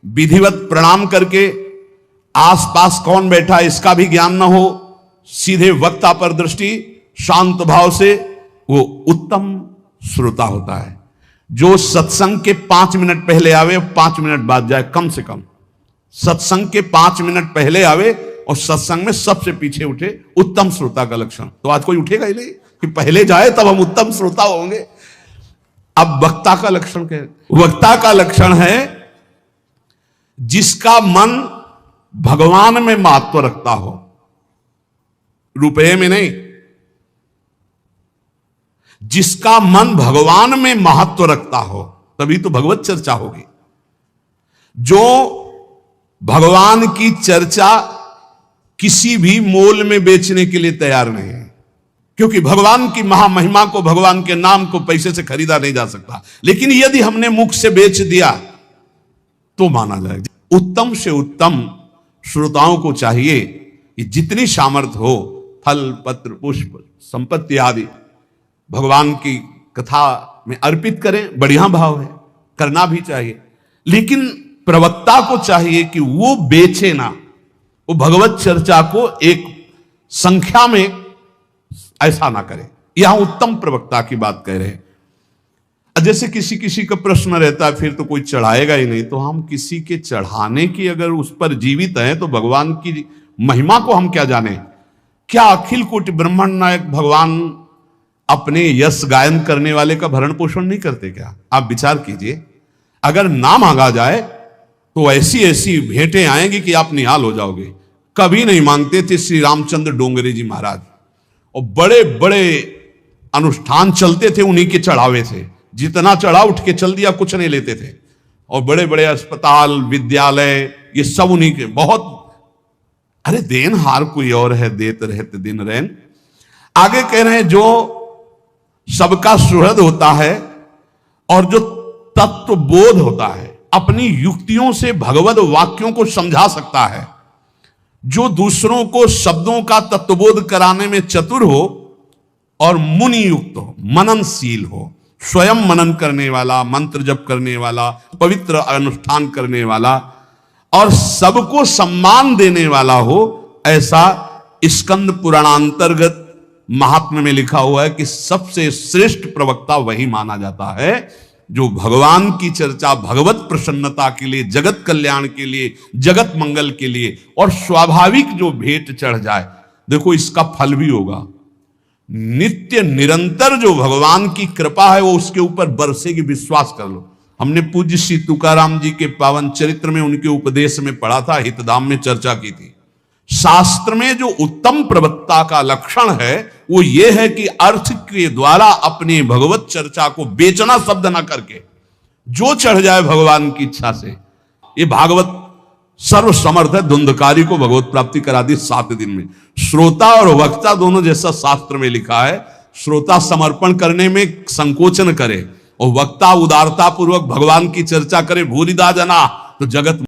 विधिवत प्रणाम करके, आसपास कौन बैठा इसका भी ज्ञान न हो, सीधे वक्ता पर दृष्टि, शांत भाव से, वो उत्तम श्रोता होता है। जो सत्संग के 5 मिनट पहले आवे, 5 मिनट बाद जाए, कम से कम सत्संग के 5 मिनट पहले आवे और सत्संग में सबसे पीछे उठे, उत्तम श्रोता का लक्षण। तो आज कोई उठेगा ही नहीं कि पहले जाए तब हम उत्तम श्रोता होंगे। अब वक्ता का लक्षण क्या है? वक्ता का लक्षण है जिसका मन भगवान में महत्व रखता हो, रुपये में नहीं। जिसका मन भगवान में महत्व रखता हो, तभी तो भगवत चर्चा होगी। जो भगवान की चर्चा किसी भी मोल में बेचने के लिए तैयार नहीं है, क्योंकि भगवान की महामहिमा को, भगवान के नाम को पैसे से खरीदा नहीं जा सकता। लेकिन यदि हमने मुख से बेच दिया तो माना जाएगा। उत्तम से उत्तम श्रोताओं को चाहिए कि जितनी सामर्थ्य हो, फल, पत्र, पुष्प, संपत्ति आदि भगवान की कथा में अर्पित करें। बढ़िया भाव है, करना भी चाहिए। लेकिन प्रवक्ता को चाहिए कि वो बेचे ना, वो भगवत चर्चा को एक संख्या में ऐसा ना करे। यहां उत्तम प्रवक्ता की बात कह रहे हैं। जैसे किसी किसी का प्रश्न रहता है, फिर तो कोई चढ़ाएगा ही नहीं, तो हम किसी के चढ़ाने की अगर उस पर जीवित हैं तो भगवान की महिमा को हम क्या जाने? क्या अखिल कोटि ब्रह्मांड नायक भगवान अपने यश गायन करने वाले का भरण पोषण नहीं करते क्या? आप विचार कीजिए, अगर ना मांगा जाए तो ऐसी ऐसी भेंटें आएंगी कि आप निहाल हो जाओगे। कभी नहीं मांगते थे श्री रामचंद्र डोंगरे जी महाराज, और बड़े बड़े अनुष्ठान चलते थे उन्हीं के चढ़ावे से। जितना चढ़ा उठ के चल दिया, कुछ नहीं लेते थे। और बड़े बड़े अस्पताल, विद्यालय, ये सब उन्हीं के। बहुत, अरे देन हार कोई और है, देत रहते दिन रैन। आगे कह रहे हैं जो सबका सुहृद होता है और जो तत्वबोध होता है, अपनी युक्तियों से भगवत वाक्यों को समझा सकता है, जो दूसरों को शब्दों का तत्वबोध कराने में चतुर हो और मुनि युक्त हो, मननशील हो, स्वयं मनन करने वाला, मंत्र जप करने वाला, पवित्र अनुष्ठान करने वाला और सबको सम्मान देने वाला हो, ऐसा स्कंद पुराणांतर्गत महात्म्य में लिखा हुआ है कि सबसे श्रेष्ठ प्रवक्ता वही माना जाता है जो भगवान की चर्चा भगवत प्रसन्नता के लिए, जगत कल्याण के लिए, जगत मंगल के लिए और स्वाभाविक जो भेंट चढ़ जाए। देखो इसका फल भी होगा, नित्य निरंतर जो भगवान की कृपा है वो उसके ऊपर बरसेगी, विश्वास कर लो। हमने पूज्य श्री तुकाराम जी के पावन चरित्र में उनके उपदेश में पढ़ा था, हितधाम में चर्चा की थी। शास्त्र में जो उत्तम प्रवक्ता का लक्षण है वो ये है कि अर्थ के द्वारा अपनी भगवत चर्चा को बेचना शब्द ना करके जो चढ़ जाए भगवान की इच्छा से। ये भागवत सर्व समर्थ है, धुंधकारी को भगवत प्राप्ति करा दी 7 दिन में। श्रोता और वक्ता दोनों, जैसा शास्त्र में लिखा है, श्रोता समर्पण करने में संकोचन करे और वक्ता उदारता पूर्वक भगवान की चर्चा करे, भूरिदा जना तो जगत